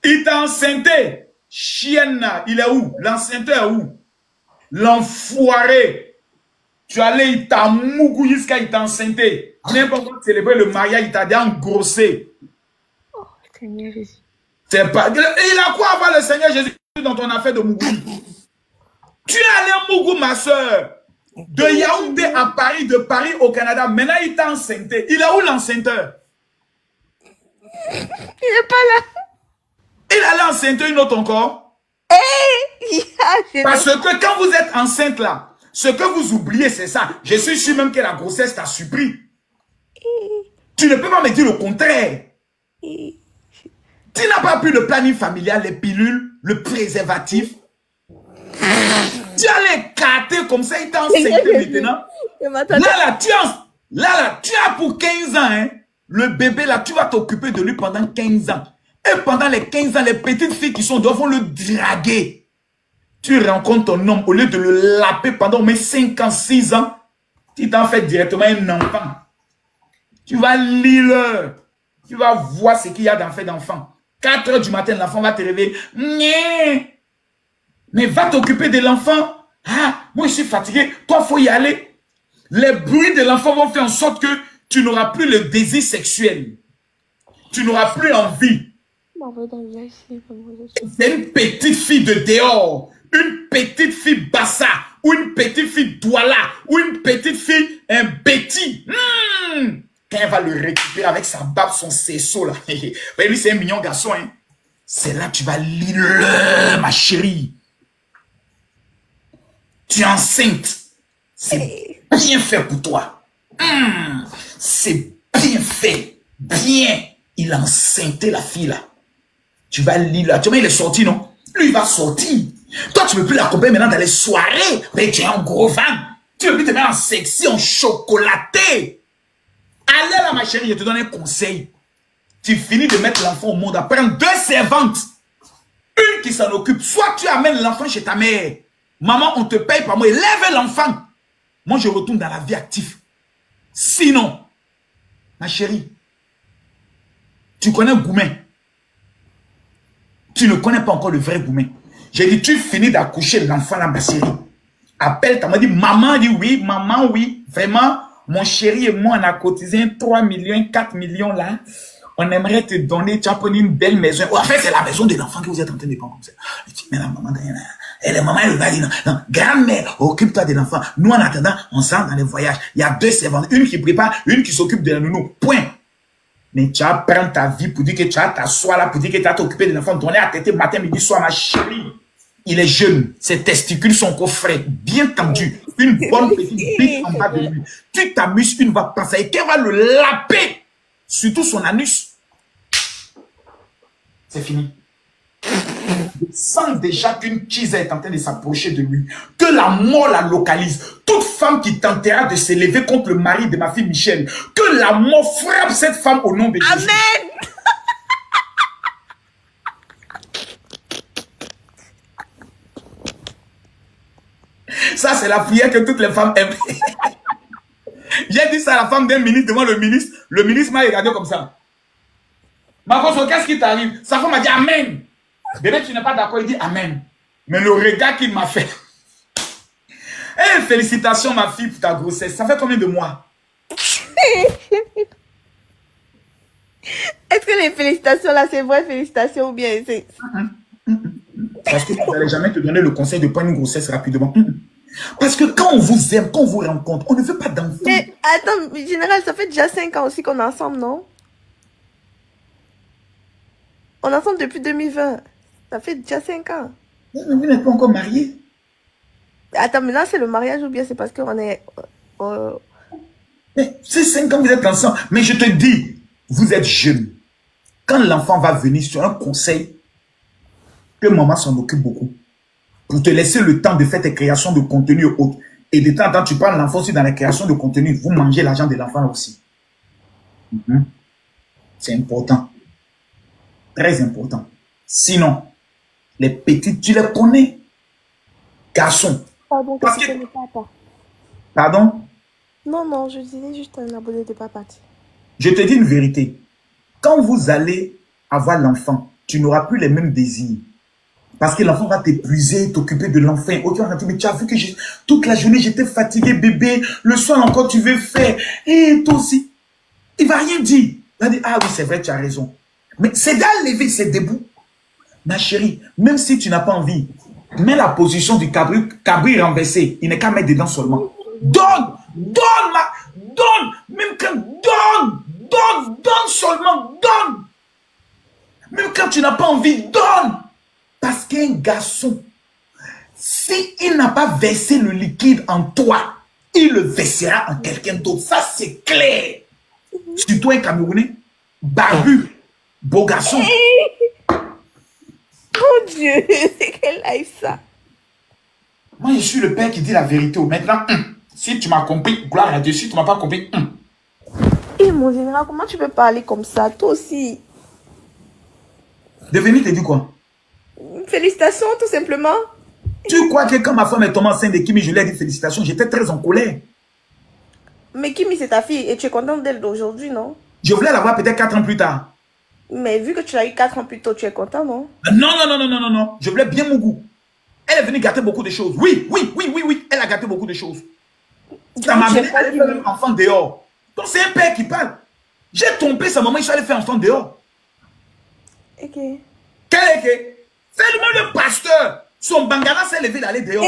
Il t'a enceinté. Chienne, il est où? L'enceinte est où? L'enfoiré. Tu allais, il t'a mougou jusqu'à il t'a enceinté. Même pas pour célébrer le mariage, il t'a déjà engrossé. Oh, Seigneur Jésus. C'est pas... Il a quoi avoir le Seigneur Jésus dans ton affaire de mougou? Tu es allé à Mougou, ma soeur. De Yaoundé à Paris, de Paris au Canada. Maintenant, il t'a enceinté. Il est où l'enceinteur? Il n'est pas là. Il allait enceinter une autre encore. Parce que quand vous êtes enceinte là, ce que vous oubliez, c'est ça. Je suis sûr même que la grossesse t'a surpris. Tu ne peux pas me dire le contraire. Tu n'as pas pris le planning familial, les pilules, le préservatif. Tu as les carter comme ça, il t'a enceinté maintenant. Là, tu as pour 15 ans, hein, le bébé là, tu vas t'occuper de lui pendant 15 ans. Et pendant les 15 ans, les petites filles qui sont dehors vont le draguer. Tu rencontres ton homme, au lieu de le laper pendant au moins 5 ans, 6 ans, tu t'en fais directement un enfant. Tu vas lire, tu vas voir ce qu'il y a dans fait d'enfant. 4 heures du matin, l'enfant va te réveiller. Mais va t'occuper de l'enfant. Ah, moi je suis fatigué, toi il faut y aller. Les bruits de l'enfant vont faire en sorte que tu n'auras plus le désir sexuel. Tu n'auras plus envie. C'est une petite fille de dehors, une petite fille bassa, ou une petite fille douala, ou une petite fille un Betty. Quand elle va le récupérer avec sa barbe, son cerceau là. Lui c'est un mignon garçon. Hein. C'est là que tu vas lire, ma chérie. Tu es enceinte. C'est bien fait pour toi. C'est bien fait. Bien. Il a enceinté la fille là. Tu vas lire là. Tu vois, il est sorti, non? Lui, il va sortir. Toi, tu ne peux plus l'accompagner maintenant dans les soirées. Mais tu es en gros van. Tu ne peux plus te mettre en sexy, en chocolaté. Allez là, ma chérie, je te donne un conseil. Tu finis de mettre l'enfant au monde. Prends 2 servantes. Une qui s'en occupe. Soit tu amènes l'enfant chez ta mère. Maman, on te paye par moi. Élève l'enfant. Moi, je retourne dans la vie active. Sinon, ma chérie, tu connais Goumen. Tu ne connais pas encore le vrai Goumen. J'ai dit, tu finis d'accoucher l'enfant là, ma chérie. Appelle, t'as dit, maman dit oui, maman oui. Vraiment, mon chéri et moi, on a cotisé 3 millions, 4 millions là. On aimerait te donner, tu as pris une belle maison. En fait, c'est la maison de l'enfant que vous êtes en train de prendre comme ça. Je dis, mais la maman, et la maman, elle va dire, non, grand-mère, occupe-toi de l'enfant. Nous, en attendant, on s'en dans les voyages. Il y a 2 servantes, une qui prépare, une qui s'occupe de la nounou. Point. Mais tu vas prendre ta vie pour dire que tu vas t'asseoir là, pour dire que tu vas t'occuper de l'enfant, donner à têter matin, midi, soir, ma chérie. Il est jeune, ses testicules sont encore frais, bien tendus, une bonne petite bite en bas de lui. Tu t'amuses, une va penser, et qu'elle va le laper, surtout son anus. C'est fini. Je sens déjà qu'une cheese est en train de s'approcher de lui, que la mort la localise. Toute femme qui tentera de s'élever contre le mari de ma fille Michel, que la mort frappe cette femme au nom de Jésus. Amen. Ça, c'est la prière que toutes les femmes aiment. J'ai dit ça à la femme d'un ministre devant le ministre. Le ministre m'a regardé comme ça. Marcos, qu'est-ce qui t'arrive? Sa femme m'a dit Amen. Bébé, tu n'es pas d'accord, il dit Amen. Mais le regard qu'il m'a fait. Eh, félicitations ma fille pour ta grossesse. Ça fait combien de mois? Est-ce que les félicitations là, c'est vrai félicitations ou bien c'est... Parce que vous n'allez jamais te donner le conseil de prendre une grossesse rapidement. Parce que quand on vous aime, quand on vous rencontre, on ne veut pas d'enfants. Mais attends, général, ça fait déjà 5 ans aussi qu'on est ensemble, non? On est ensemble depuis 2020. Ça fait déjà 5 ans. Mais vous n'êtes pas encore mariés. Attends, maintenant c'est le mariage ou bien c'est parce qu'on est... Mais c'est 5 ans que vous êtes ensemble. Mais je te dis, vous êtes jeune. Quand l'enfant va venir sur un conseil, que maman s'en occupe beaucoup. Pour te laisser le temps de faire tes créations de contenu autres. Et de temps en temps, tu prends l'enfant aussi dans la création de contenu. Vous mangez l'argent de l'enfant aussi. C'est important. Très important. Sinon, les petites, tu les connais. Garçons. Pardon, Parce que que... tu connais papa. Pardon? Non, non, je disais juste un abonné de papa. Je te dis une vérité. Quand vous allez avoir l'enfant, tu n'auras plus les mêmes désirs. Parce que l'enfant va t'épuiser, t'occuper de l'enfant. Ok, mais tu as vu que toute la journée, j'étais fatigué, bébé. Le soir encore, tu veux faire. Et toi aussi. Il va rien dire. Il va dire, ah oui, c'est vrai, tu as raison. Mais c'est d'aller lever, c'est debout. Ma chérie, même si tu n'as pas envie, mets la position du cabri renversé. Il n'est qu'à mettre dedans seulement. Donne, même quand, donne seulement, donne. Même quand tu n'as pas envie, donne. Parce qu'un garçon, s'il n'a pas versé le liquide en toi, il le versera en quelqu'un d'autre. Ça, c'est clair. Surtout un Camerounais, barbu, beau garçon. Mon Dieu, c'est quel life ça? Moi, je suis le père qui dit la vérité. Maintenant, si tu m'as compris, gloire à Dieu. Si tu ne m'as pas compris, Et mon général, comment tu peux parler comme ça? Toi aussi. Devenu te dit quoi? Félicitations, tout simplement. Tu crois que quand ma femme est tombée enceinte de Kimi, je lui ai dit félicitations, j'étais très en colère. Mais Kimi, c'est ta fille et tu es contente d'elle d'aujourd'hui, non? Je voulais l'avoir peut-être 4 ans plus tard. Mais vu que tu l'as eu 4 ans plus tôt, tu es content, non? Non. Je voulais bien mon goût. Elle est venue gâter beaucoup de choses. Oui. Elle a gâté beaucoup de choses. Ça m'a amené à aller faire un enfant dehors. Donc c'est un père qui parle. J'ai trompé sa maman, je suis allé faire un enfant dehors. Ok. C'est lui-même le pasteur. Son bangala s'est levé d'aller dehors.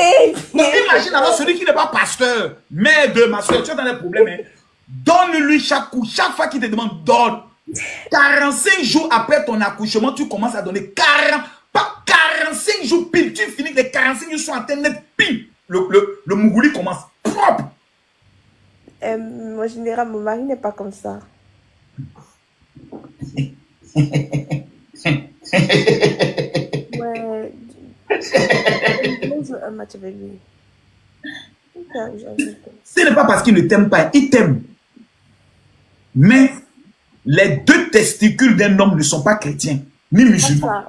Donc imagine alors celui qui n'est pas pasteur. Mère de ma soeur, tu es dans les problèmes. Hein. Donne-lui chaque coup. Chaque fois qu'il te demande, donne. 45 jours après ton accouchement, tu commences à donner 45 jours pile. Tu finis que les 45 jours sont atteints net pile. Le mougouli commence propre. Mon général, mon mari n'est pas comme ça. Ouais. Un match avec lui. Ce n'est pas parce qu'il ne t'aime pas, il t'aime. Mais les 2 testicules d'un homme ne sont pas chrétiens, ni musulmans.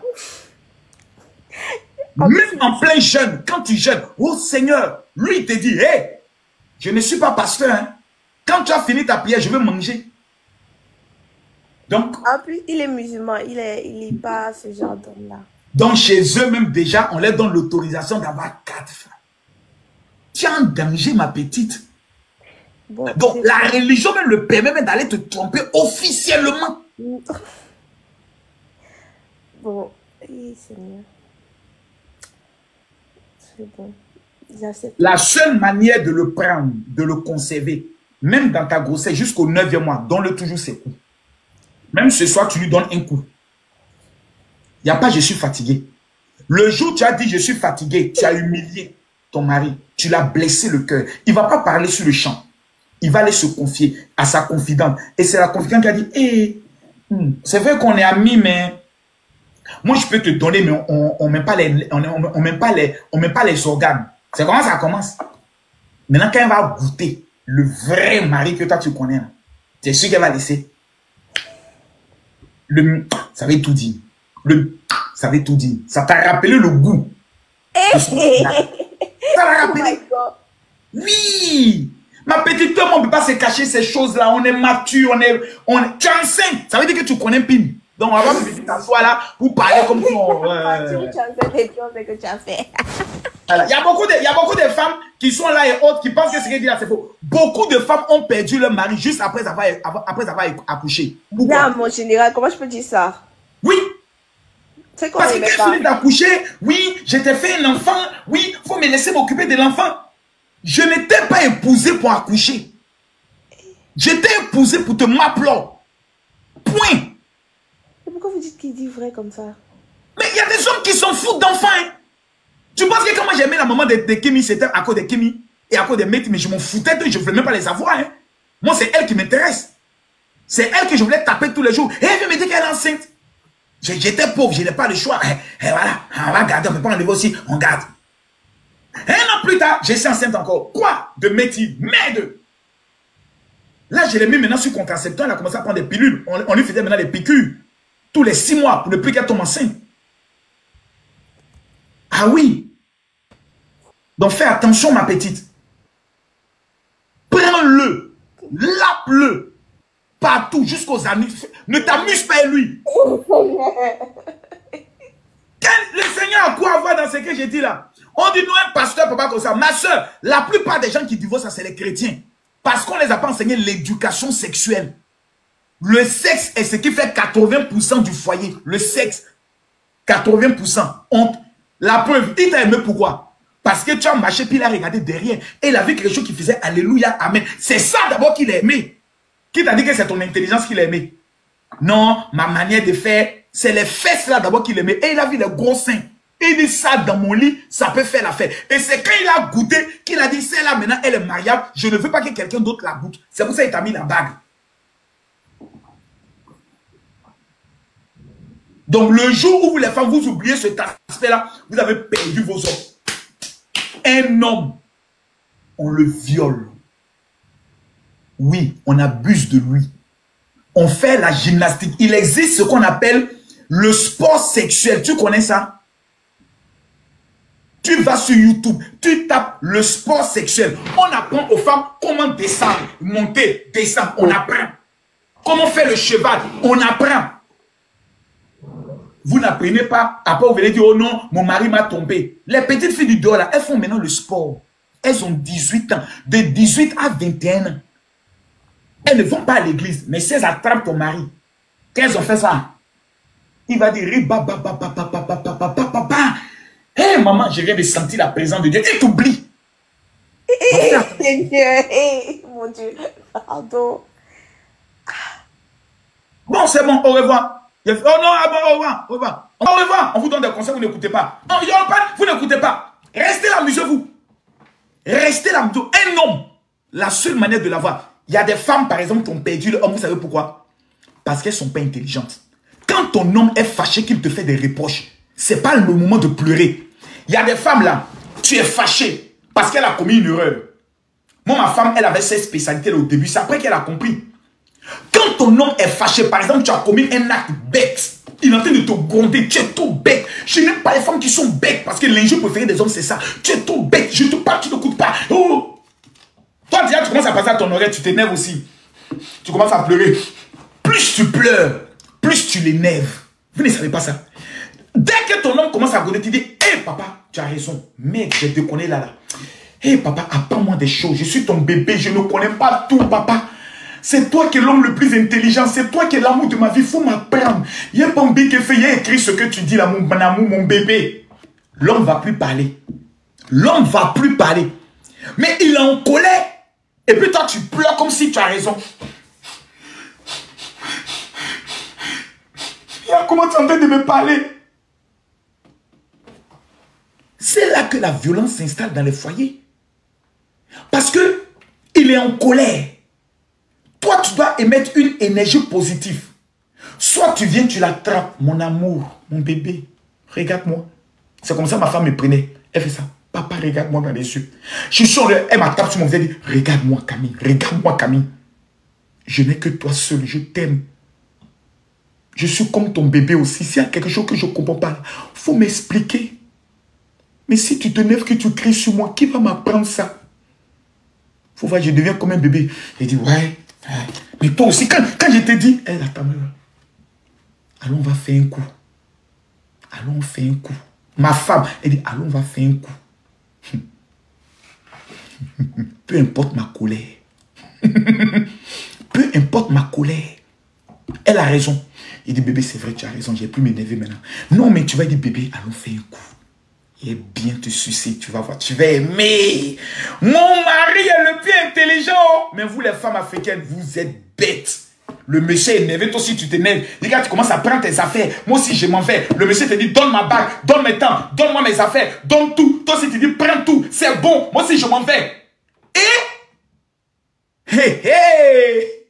Même en plein jeûne, quand tu jeûnes, oh Seigneur, lui il te dit, hé, je ne suis pas pasteur. Hein. Quand tu as fini ta prière, je veux manger. Donc, en plus, il est musulman, il est pas ce genre d'homme-là. Donc, chez eux même déjà, on leur donne l'autorisation d'avoir 4 femmes. Tu es en danger, ma petite. Bon, donc, la religion même le permet même d'aller te tromper officiellement. Bon, oui, Seigneur. C'est bon. La seule manière de le prendre, de le conserver, même dans ta grossesse, jusqu'au 9e mois, donne-le toujours ses coups. Même ce soir, tu lui donnes un coup. Il n'y a pas je suis fatigué. Le jour où tu as dit je suis fatigué, tu as humilié ton mari. Tu l'as blessé le cœur. Il ne va pas parler sur le champ. Il va aller se confier à sa confidente. Et c'est la confidente qui a dit, hey, c'est vrai qu'on est amis, mais moi je peux te donner, mais on ne met pas les organes. C'est comment ça commence. Maintenant, quand elle va goûter le vrai mari que toi tu connais, c'est sûr qu'elle va laisser. Ça veut tout dire. Ça veut tout dire. Ça t'a rappelé le goût. Ça l'a rappelé. Oh oui. Ma petite, on ne peut pas se cacher ces choses-là. On est mature, tu es enceinte. Ça veut dire que tu connais Pim. Donc, on va me t'asseoir là pour parler comme si on... Tu es enceinte et tu sais que tu as fait. Voilà. Il y a beaucoup de femmes qui sont là et autres qui pensent que ce qu'elle dit là, c'est faux. Beaucoup de femmes ont perdu leur mari juste après avoir accouché. Pourquoi? Non, mon général, comment je peux dire ça? Oui. Parce que quand je finis d'accoucher, oui, je t'ai fait un enfant, oui, il faut me laisser m'occuper de l'enfant. Je n'étais pas épousé pour accoucher. J'étais épousé pour te m'appeler. Point. Et pourquoi vous dites qu'il dit vrai comme ça? Mais il y a des hommes qui s'en foutent d'enfants. Hein. Tu penses que quand moi j'aimais la maman de Kimi, c'était à cause de Kimi et à cause de Meti, mais je m'en foutais d'eux, je ne voulais même pas les avoir. Hein. Moi, c'est elle qui m'intéresse. C'est elle que je voulais taper tous les jours. Et elle vient me dire qu'elle est enceinte. J'étais pauvre, je n'ai pas le choix. Et voilà, on va garder, on ne peut pas enlever aussi, on garde. Un an plus tard, je suis enceinte encore. Quoi? De Meti, merde. Là, je l'ai mis maintenant sur contraception, elle a commencé à prendre des pilules. On lui faisait maintenant des piqûres. Tous les 6 mois, pour ne plus qu'elle tombe enceinte. Ah oui. Donc fais attention, ma petite. Prends-le. Lappe-le. Partout, jusqu'aux anus. Ne t'amuse pas, lui. ce que j'ai dit là. On dit nous, un pasteur peut pas comme ça. Ma soeur, la plupart des gens qui divorcent, c'est les chrétiens. Parce qu'on les a pas enseigné l'éducation sexuelle. Le sexe est ce qui fait 80% du foyer. Le sexe, 80%. La preuve, il t'a aimé pourquoi? Parce que tu as marché, puis il a regardé derrière. Et il a vu quelque chose qui faisait Alléluia, Amen. C'est ça d'abord qu'il a aimé. Qui t'a dit que c'est ton intelligence qu'il a aimé? Non, ma manière de faire, c'est les fesses là d'abord qu'il aimait. Et il a vu les gros seins. Et il dit ça dans mon lit, ça peut faire l'affaire. Et c'est quand il a goûté qu'il a dit, celle-là maintenant, elle est mariable. Je ne veux pas que quelqu'un d'autre la goûte. C'est pour ça qu'il t'a mis la bague. Donc le jour où vous les femmes, vous oubliez cet aspect-là, vous avez perdu vos hommes. Un homme, on le viole. Oui, on abuse de lui. On fait la gymnastique. Il existe ce qu'on appelle le sport sexuel. Tu connais ça? Tu vas sur YouTube, tu tapes le sport sexuel. On apprend aux femmes comment descendre, monter, descendre. On apprend. Comment faire le cheval. On apprend. Vous n'apprenez pas. Après, vous venez dire, oh non, mon mari m'a trompé. Les petites filles du dehors, là, elles font maintenant le sport. Elles ont 18 ans. De 18 à 21 ans. Elles ne vont pas à l'église. Mais si elles attrapent ton mari, qu'elles ont fait ça, il va dire, hé maman, je viens de sentir la présence de Dieu. Il t'oublie. Mon Dieu, pardon. Bon, c'est bon, au revoir. Oh non, ah bon, au revoir, au revoir. Au revoir. On vous donne des conseils, vous n'écoutez pas. Non, vous n'écoutez pas. Restez là, amusez-vous. Restez là, amusez-vous. Un homme, la seule manière de l'avoir. Il y a des femmes, par exemple, qui ont perdu le homme. Vous savez pourquoi? Parce qu'elles ne sont pas intelligentes. Quand ton homme est fâché, qu'il te fait des reproches, ce n'est pas le moment de pleurer. Il y a des femmes là, tu es fâché parce qu'elle a commis une erreur. Moi, ma femme, elle avait cette spécialité là, au début. C'est après qu'elle a compris. Quand ton homme est fâché, par exemple, tu as commis un acte bête, il est en train de te gronder, tu es trop bête. Je n'aime pas les femmes qui sont bêtes parce que l'injure préférée des hommes, c'est ça. Tu es trop bête, je te parle, tu ne t'écoutes pas. Oh. Toi, déjà, tu commences à passer à ton oreille, tu t'énerves aussi. Tu commences à pleurer. Plus tu pleures, plus tu l'énerves. Vous ne savez pas ça. Dès que ton homme commence à gronder, tu dis, hé papa, tu as raison. Mec, je te connais là. Hé papa, apprends-moi des choses. Je suis ton bébé, je ne connais pas tout, papa. C'est toi qui es l'homme le plus intelligent. C'est toi qui es l'amour de ma vie. Il faut m'apprendre. Il y a pas un bébé qui fait, il y a écrit ce que tu dis là, mon amour, mon bébé. L'homme ne va plus parler. L'homme ne va plus parler. Mais il est en colère. Et puis toi, tu pleures comme si tu as raison. Comment tu es en train de me parler? C'est là que la violence s'installe dans les foyers. Parce que il est en colère. Toi, tu dois émettre une énergie positive. Soit tu viens, tu l'attrapes. Mon amour, mon bébé, regarde-moi. C'est comme ça ma femme me prenait. Elle fait ça. Papa, regarde-moi dans les yeux. Je suis sûr, elle m'attrape sur mon visage et dit, regarde-moi Camille, regarde-moi Camille. Je n'ai que toi seul, je t'aime. Je suis comme ton bébé aussi. S'il y a quelque chose que je ne comprends pas, il faut m'expliquer. Mais si tu te lèves, que tu cries sur moi, qui va m'apprendre ça? Faut voir, je deviens comme un bébé. Il dit, ouais. Mais toi aussi, quand je te dis, elle attends, allons, on va faire un coup. Allons, on fait un coup. Ma femme, elle dit, allons, on va faire un coup. Peu importe ma colère. Peu importe ma colère. Elle a raison. Il dit, bébé, c'est vrai, tu as raison, je n'ai plus m'énerver maintenant. Non, mais tu vas dire, bébé, allons faire un coup. Et bien te sucer, tu vas voir, tu vas aimer. Mon mari est le plus intelligent. Mais vous, les femmes africaines, vous êtes bêtes. Le monsieur est énervé, toi aussi tu t'énerves. Regarde, tu commences à prendre tes affaires. Moi aussi, je m'en vais. Le monsieur te dit, donne ma bague, donne mes temps, donne-moi mes affaires, donne tout. Toi aussi, tu dis, prends tout. C'est bon, moi aussi, je m'en vais. Et... Hé, hé.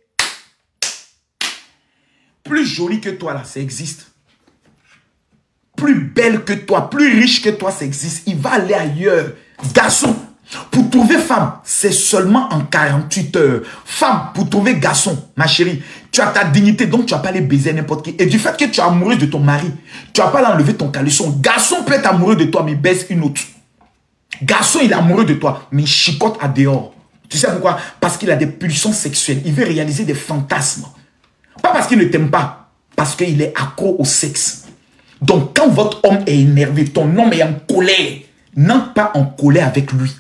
Plus jolie que toi, là, ça existe. Plus belle que toi, plus riche que toi, ça existe. Il va aller ailleurs. Garçon, pour trouver femme, c'est seulement en 48 heures. Femme, pour trouver garçon, ma chérie, tu as ta dignité, donc tu vas pas aller baiser n'importe qui. Et du fait que tu es amoureuse de ton mari, tu vas pas l'enlever ton caleçon. Garçon peut être amoureux de toi, mais baisse une autre. Garçon, il est amoureux de toi, mais il chicote à dehors. Tu sais pourquoi? Parce qu'il a des pulsions sexuelles. Il veut réaliser des fantasmes. Pas parce qu'il ne t'aime pas, parce qu'il est accro au sexe. Donc, quand votre homme est énervé, ton homme est en colère, n'entre pas en colère avec lui.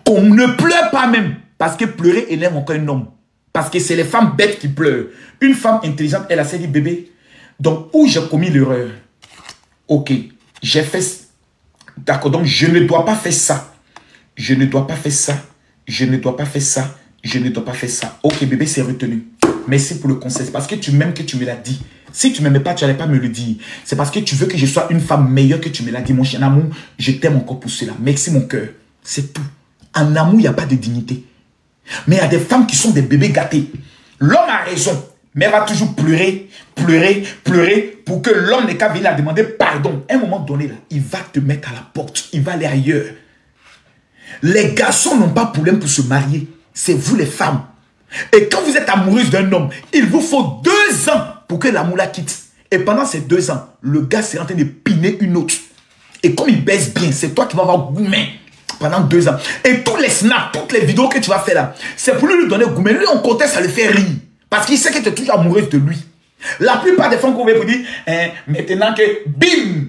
Qu'on ne pleure pas même. Parce que pleurer énerve encore un homme. Parce que c'est les femmes bêtes qui pleurent. Une femme intelligente, elle a dit, bébé, donc où j'ai commis l'erreur? Ok, j'ai fait... D'accord, donc je ne dois pas faire ça. Je ne dois pas faire ça. Je ne dois pas faire ça. Je ne dois pas faire ça. Ok, bébé, c'est retenu. Merci pour le conseil. C'est parce que tu m'aimes que tu me l'as dit. Si tu ne m'aimais pas, tu n'allais pas me le dire. C'est parce que tu veux que je sois une femme meilleure que tu me l'as dit. Mon chien amour, je t'aime encore pour cela. Merci mon cœur. C'est tout. En amour, il n'y a pas de dignité. Mais il y a des femmes qui sont des bébés gâtés. L'homme a raison. Mais elle va toujours pleurer, pleurer, pleurer pour que l'homme n'ait qu'à venir la demander pardon. À un moment donné, là, il va te mettre à la porte. Il va aller ailleurs. Les garçons n'ont pas de problème pour se marier. C'est vous les femmes. Et quand vous êtes amoureuse d'un homme, il vous faut 2 ans pour que l'amour la quitte. Et pendant ces 2 ans, le gars c'est en train de piner une autre. Et comme il baisse bien, c'est toi qui vas avoir gourmet pendant 2 ans. Et tous les snaps, toutes les vidéos que tu vas faire là, c'est pour lui donner gourmet. Lui, en côté, ça le fait rire. Parce qu'il sait que tu es toujours amoureuse de lui. La plupart des femmes qu'on veut vous dire, maintenant que bim,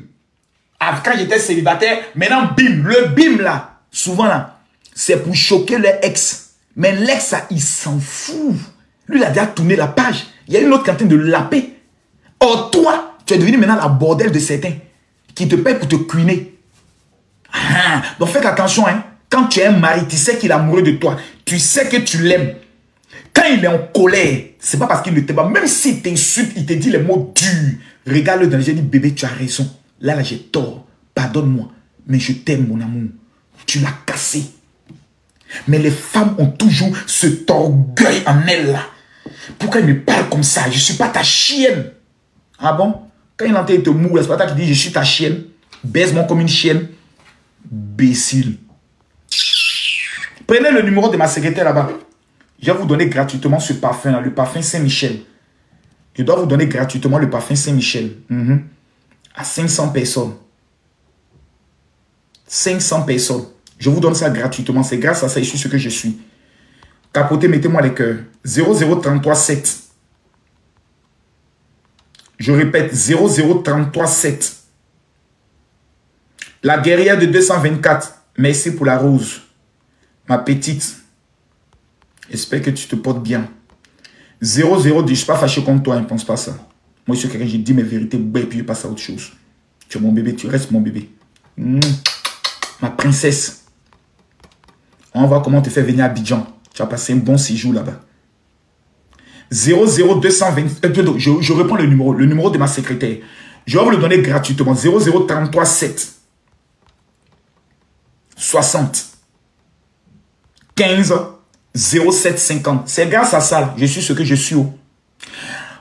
quand j'étais célibataire, maintenant bim, le bim là, souvent là, c'est pour choquer leur ex. Mais l'ex, il s'en fout. Lui, il a déjà tourné la page. Il y a une autre qui est en train de laper. Or, toi, tu es devenu maintenant la bordel de certains qui te payent pour te cuiner. Ah, donc faites attention, hein. Quand tu es un mari, tu sais qu'il est amoureux de toi. Tu sais que tu l'aimes. Quand il est en colère, c'est pas parce qu'il ne t'aime pas. Même s'il t'insulte, il te dit les mots durs. Regarde-le dans les yeux et dis, bébé, tu as raison. Là, j'ai tort. Pardonne-moi. Mais je t'aime, mon amour. Tu l'as cassé. Mais les femmes ont toujours cet orgueil en elles là. Pourquoi ils me parlent comme ça? Je ne suis pas ta chienne. Ah bon? Quand il entend te mou, c'est pas toi qui dis je suis ta chienne. Baise-moi comme une chienne. Bécile. Prenez le numéro de ma secrétaire là-bas. Je vais vous donner gratuitement ce parfum là, le parfum Saint-Michel. Je dois vous donner gratuitement le parfum Saint-Michel. À 500 personnes. 500 personnes. Je vous donne ça gratuitement. C'est grâce à ça, je suis ce que je suis. Capotez, mettez-moi les cœurs. 00337. Je répète, 00337. La guerrière de 224. Merci pour la rose. Ma petite. J'espère que tu te portes bien. 002. Je ne suis pas fâché contre toi, ne pense pas ça. Moi, je suis quelqu'un, je dis mes vérités, et puis je passe à autre chose. Tu es mon bébé, tu restes mon bébé. Ma princesse. On va voir comment te faire venir à Abidjan. Tu vas passer un bon séjour là-bas. 00220. Je reprends le numéro de ma secrétaire. Je vais vous le donner gratuitement. 00337 60 15 0750. C'est grâce à ça, je suis ce que je suis.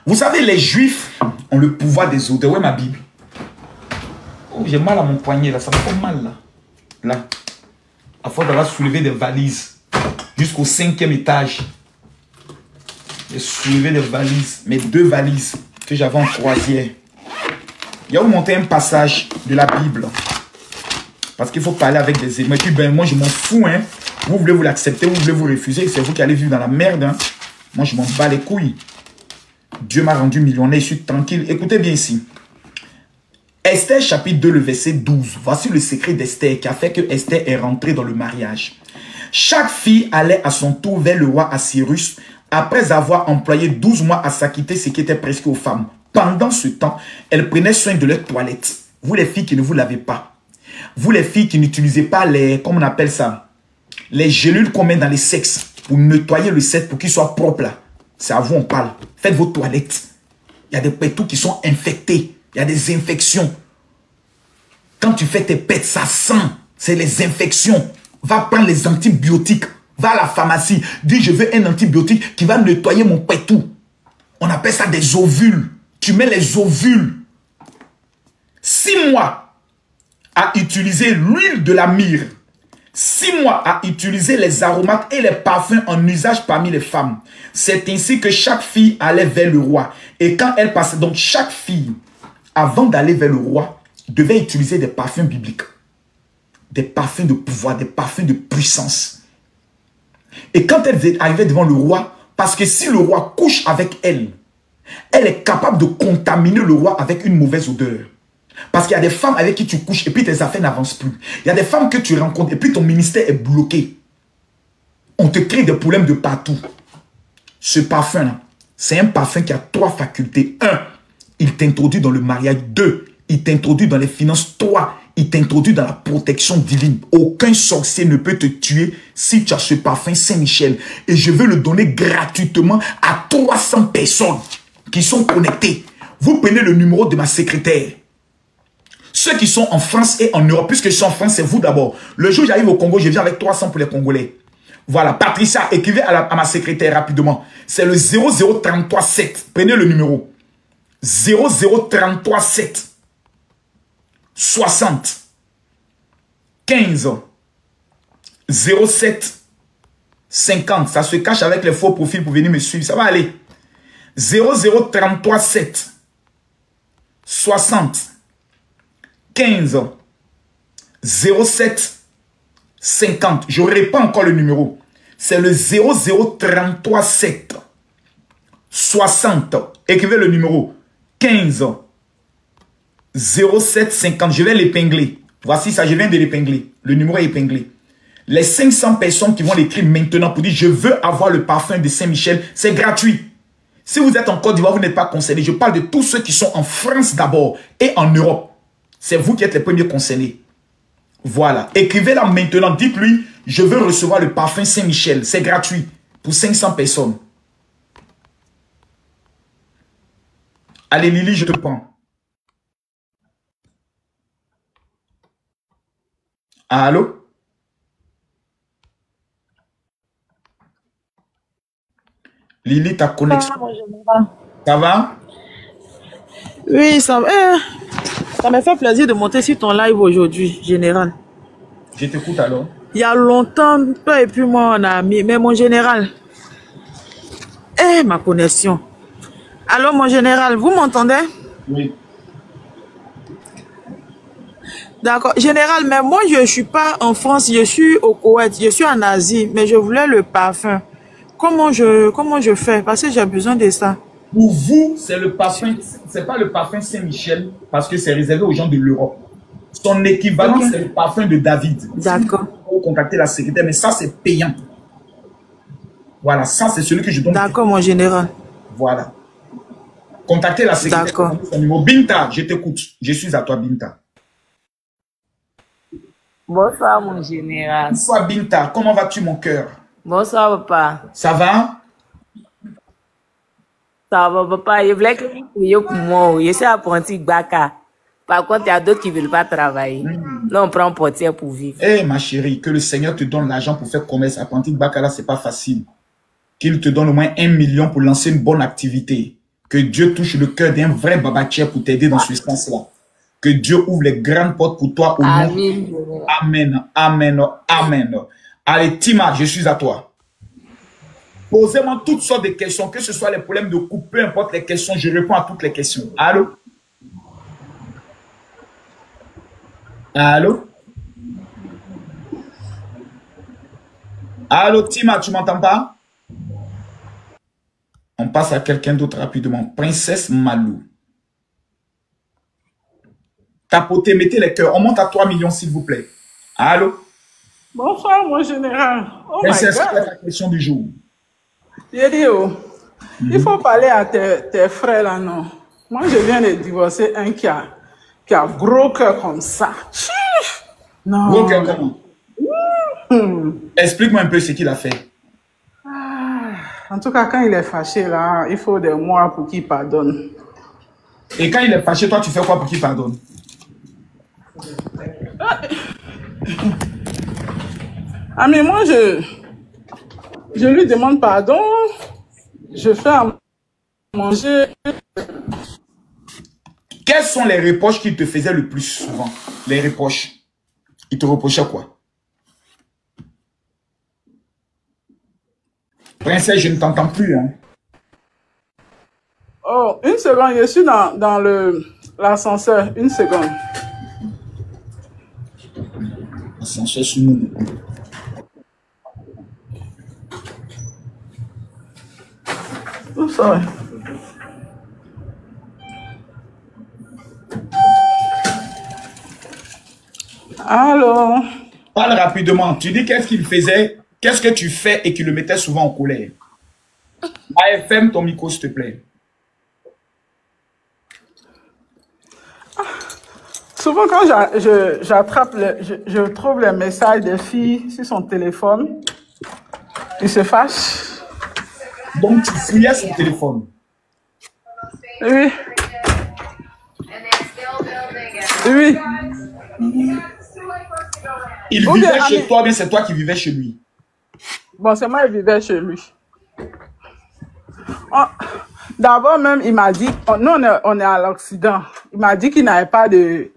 Vous savez, les Juifs ont le pouvoir des odeurs. Où est ma Bible? Oh, j'ai mal à mon poignet là, ça me fait mal là. Là. À force d'avoir soulevé des valises jusqu'au 5e étage. J'ai soulevé des valises, mes 2 valises que j'avais en croisière. Je vais vous montrer un passage de la Bible. Parce qu'il faut parler avec des émotions. Et puis ben, moi je m'en fous. Hein. Vous voulez vous l'accepter, vous voulez vous refuser. C'est vous qui allez vivre dans la merde. Hein. Moi je m'en bats les couilles. Dieu m'a rendu millionnaire, je suis tranquille. Écoutez bien ici. Esther chapitre 2, le verset 12. Voici le secret d'Esther qui a fait que Esther est rentrée dans le mariage. Chaque fille allait à son tour vers le roi Assyrus après avoir employé 12 mois à s'acquitter ce qui était presque aux femmes. Pendant ce temps, elles prenaient soin de leur toilette. Vous les filles qui ne vous lavez pas. Vous les filles qui n'utilisez pas les, comment on appelle ça, les gélules qu'on met dans les sexes pour nettoyer le sexe pour qu'il soit propre là. C'est à vous on parle. Faites vos toilettes. Il y a des pétous qui sont infectés. Il y a des infections. Quand tu fais tes pets, ça sent. C'est les infections. Va prendre les antibiotiques. Va à la pharmacie. Dis, je veux un antibiotique qui va nettoyer mon pétou. On appelle ça des ovules. Tu mets les ovules. 6 mois à utiliser l'huile de la myrrhe. 6 mois à utiliser les aromates et les parfums en usage parmi les femmes. C'est ainsi que chaque fille allait vers le roi. Et quand elle passait, donc chaque fille, avant d'aller vers le roi, devait utiliser des parfums bibliques. Des parfums de pouvoir, des parfums de puissance. Et quand elle arrivait devant le roi, parce que si le roi couche avec elle, elle est capable de contaminer le roi avec une mauvaise odeur. Parce qu'il y a des femmes avec qui tu couches et puis tes affaires n'avancent plus. Il y a des femmes que tu rencontres et puis ton ministère est bloqué. On te crée des problèmes de partout. Ce parfum-là, c'est un parfum qui a 3 facultés. 1, il t'introduit dans le mariage. 2, il t'introduit dans les finances. 3, il t'introduit dans la protection divine. Aucun sorcier ne peut te tuer si tu as ce parfum Saint-Michel. Et je veux le donner gratuitement à 300 personnes qui sont connectées. Vous prenez le numéro de ma secrétaire. Ceux qui sont en France et en Europe, puisque je suis en France, c'est vous d'abord. Le jour où j'arrive au Congo, je viens avec 300 pour les Congolais. Voilà, Patricia, écrivez à ma secrétaire rapidement. C'est le 00337. Prenez le numéro. 00337 60 15 07 50. Ça se cache avec les faux profils pour venir me suivre. Ça va aller. 00337 60 15 07 50. Je ne réponds encore le numéro. C'est le 00337 60. Écrivez le numéro. 15 07 50. Je vais l'épingler. Voici ça, je viens de l'épingler. Le numéro est épinglé. Les 500 personnes qui vont l'écrire maintenant pour dire je veux avoir le parfum de Saint-Michel, c'est gratuit. Si vous êtes en Côte d'Ivoire, vous n'êtes pas concerné. Je parle de tous ceux qui sont en France d'abord et en Europe. C'est vous qui êtes les premiers concernés. Voilà. Écrivez-la maintenant. Dites-lui, je veux recevoir le parfum Saint-Michel. C'est gratuit pour 500 personnes. Allez, Lily, je te prends. Allô? Lily, ta connexion. Ça va? Oui, ça m'a fait plaisir de monter sur ton live aujourd'hui, général. Je t'écoute alors. Il y a longtemps, toi et puis moi, on a mis, mais mon général, ma connexion. Alors, mon général, vous m'entendez? Oui. D'accord. Général, mais moi, je ne suis pas en France, je suis au Koweït, je suis en Asie, mais je voulais le parfum. Comment je fais? Parce que j'ai besoin de ça. Pour vous, c'est le parfum, c'est pas le parfum Saint-Michel, parce que c'est réservé aux gens de l'Europe. Son équivalent, c'est le parfum de David. D'accord. Vous contacter la secrétaire, mais ça, c'est payant. Voilà, ça, c'est celui que je donne. D'accord, mon général. Voilà. Contactez la secrétaire. D'accord. Binta, je t'écoute. Je suis à toi, Binta. Bonsoir, mon général. Bonsoir, Binta. Comment vas-tu, mon cœur? Bonsoir, papa. Ça va? Ça va, papa. Je voulais que vous priez pour moi. Je suis apprenti Baka. Par contre, il y a d'autres qui ne veulent pas travailler. Là, on prend portière pour vivre. Eh, ma chérie, que le Seigneur te donne l'argent pour faire commerce. Apprenti Baka, là, c'est pas facile. Qu'il te donne au moins 1 million pour lancer une bonne activité. Que Dieu touche le cœur d'un vrai babatier pour t'aider dans ce sens-là. Que Dieu ouvre les grandes portes pour toi au nom. Amen, amen, amen. Allez, Tima, je suis à toi. Posez-moi toutes sortes de questions, que ce soit les problèmes de couple, peu importe les questions, je réponds à toutes les questions. Allô? Allô? Allô, Tima, tu m'entends pas? On passe à quelqu'un d'autre rapidement. Princesse Malou. Tapotez, mettez les cœurs. On monte à 3 millions, s'il vous plaît. Allô? Bonsoir, mon général. Oh Princesse, my God. quelle est la question du jour? J'ai dit, il faut parler à tes frères là, non? Moi, je viens de divorcer un qui a gros cœur comme ça. Non. Gros cœur comment? Explique-moi un peu ce qu'il a fait. En tout cas, quand il est fâché là, il faut des mois pour qu'il pardonne. Et quand il est fâché, toi, tu fais quoi pour qu'il pardonne? Ah, mais moi, je lui demande pardon. Je fais à manger. Quels sont les reproches qu'il te faisait le plus souvent? Les reproches. Il te reprochait quoi? Princesse, je ne t'entends plus. Hein. Oh, une seconde, je suis dans l'ascenseur. Une seconde. Ascenseur sur nous. Où ça? Allô? Parle rapidement. Tu dis qu'est-ce qu'il faisait, qu'est-ce que tu fais et qui le mettait souvent en colère. AFM, ton micro, s'il te plaît. Souvent, quand j'attrape, je trouve les messages des filles sur son téléphone, il se fâche. Donc, tu fouillais son téléphone. Oui. Oui. Il vivait chez toi, bien c'est toi qui vivais chez lui. Bon, c'est moi qui vivais chez lui. Oh, d'abord même, il m'a dit, nous on est à l'Occident, il m'a dit qu'il n'avait pas de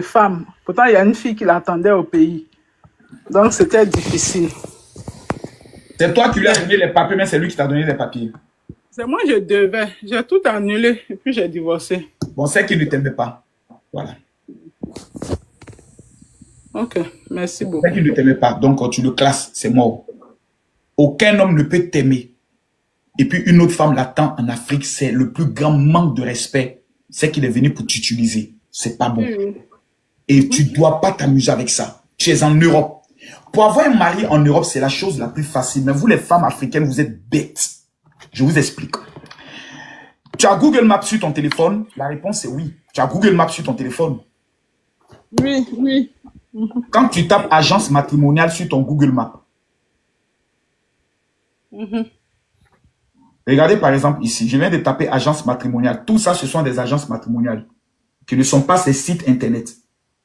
femmes. Pourtant, il y a une fille qui l'attendait au pays. Donc, c'était difficile. C'est toi qui lui as donné les papiers, mais c'est lui qui t'a donné les papiers. C'est moi, je devais. J'ai tout annulé et puis j'ai divorcé. Bon, c'est qu'il ne t'aimait pas. Voilà. Ok, merci beaucoup. C'est qu'il ne t'aimait pas, donc tu le classes, c'est mort. Aucun homme ne peut t'aimer. Et puis une autre femme l'attend en Afrique, c'est le plus grand manque de respect. C'est qu'il est venu pour t'utiliser. C'est pas bon. Et tu dois pas t'amuser avec ça. Tu es en Europe. Pour avoir un mari en Europe, c'est la chose la plus facile. Mais vous, les femmes africaines, vous êtes bêtes. Je vous explique. Tu as Google Maps sur ton téléphone? La réponse est oui. Tu as Google Maps sur ton téléphone? Oui, oui. Quand tu tapes agence matrimoniale sur ton Google Maps, regardez par exemple ici, je viens de taper agence matrimoniale. Tout ça, ce sont des agences matrimoniales qui ne sont pas ces sites internet.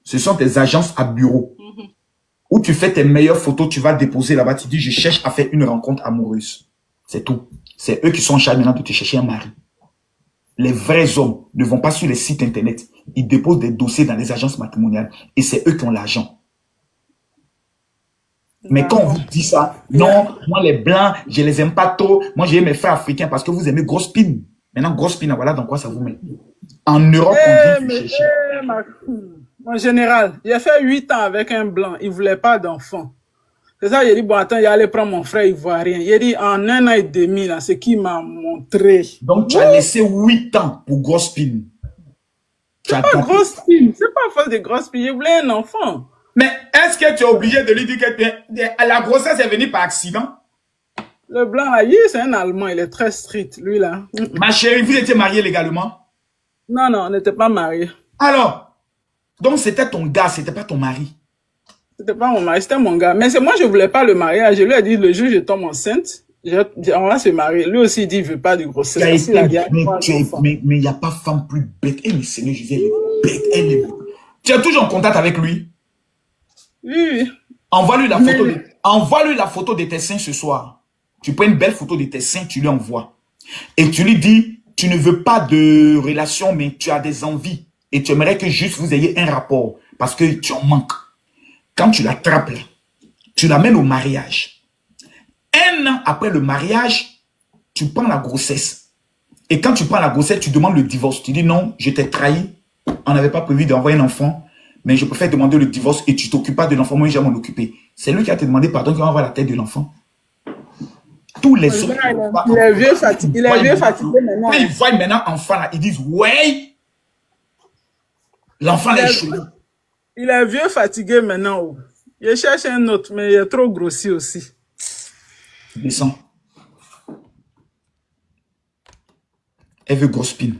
Ce sont des agences à bureau où tu fais tes meilleures photos, tu vas déposer là-bas, tu dis je cherche à faire une rencontre amoureuse. C'est tout. C'est eux qui sont en charge maintenant de te chercher un mari. Les vrais hommes ne vont pas sur les sites internet. Ils déposent des dossiers dans les agences matrimoniales et c'est eux qui ont l'argent. Mais quand on vous dit ça, non, moi les blancs, je les aime pas trop. Moi j'ai mes frères africains parce que vous aimez grosse pine. Maintenant, grosse pine, voilà dans quoi ça vous met. En Europe, on dit chercher. En général, j'ai fait 8 ans avec un blanc. Il voulait pas d'enfant. C'est ça, il dit, bon, attends, il allait prendre mon frère ivoirien. Il dit, en 1 an et demi, là, c'est qui m'a montré. Donc, tu as laissé 8 ans pour grosse pine. C'est pas grosse pine. C'est pas à force de grosse pine. Il voulait un enfant. Mais est-ce que tu es obligé de lui dire que la grossesse est venue par accident? Le blanc, là, c'est un Allemand. Il est très strict, lui, là. Ma chérie, vous étiez mariés légalement? Non, non, on n'était pas mariés. Alors? Donc, c'était ton gars, c'était pas ton mari? C'était pas mon mari, c'était mon gars. Mais c'est moi, je voulais pas le mariage. Je lui ai dit, le jour où je tombe enceinte, on va se marier. Lui aussi, il dit, il veut pas de grossesse. Mais il n'y a pas femme plus bête. Eh, mais Seigneur Jésus, elle est bête. Elle est bête. Tu es toujours en contact avec lui? Oui. Envoie-lui la photo de tes seins ce soir. Tu prends une belle photo de tes seins, tu lui envoies. Et tu lui dis, tu ne veux pas de relation, mais tu as des envies. Et tu aimerais que juste vous ayez un rapport. Parce que tu en manques. Quand tu l'attrapes là, tu l'amènes au mariage. 1 an après le mariage, tu prends la grossesse. Et quand tu prends la grossesse, tu demandes le divorce. Tu dis non, je t'ai trahi. On n'avait pas prévu d'envoyer un enfant. Mais je préfère demander le divorce et tu t'occupes pas de l'enfant. Moi, je vais m'en occuper. C'est lui qui a te demandé pardon qui va avoir la tête de l'enfant. Tous les autres. Il est vieux fatigué. Il est vieux fatigué maintenant. Quand ils voient maintenant l'enfant là, ils disent ouais. L'enfant est chaud. Il est vieux fatigué maintenant. Il cherche un autre, mais il est trop grossi aussi. Descends. Elle veut grosse pine.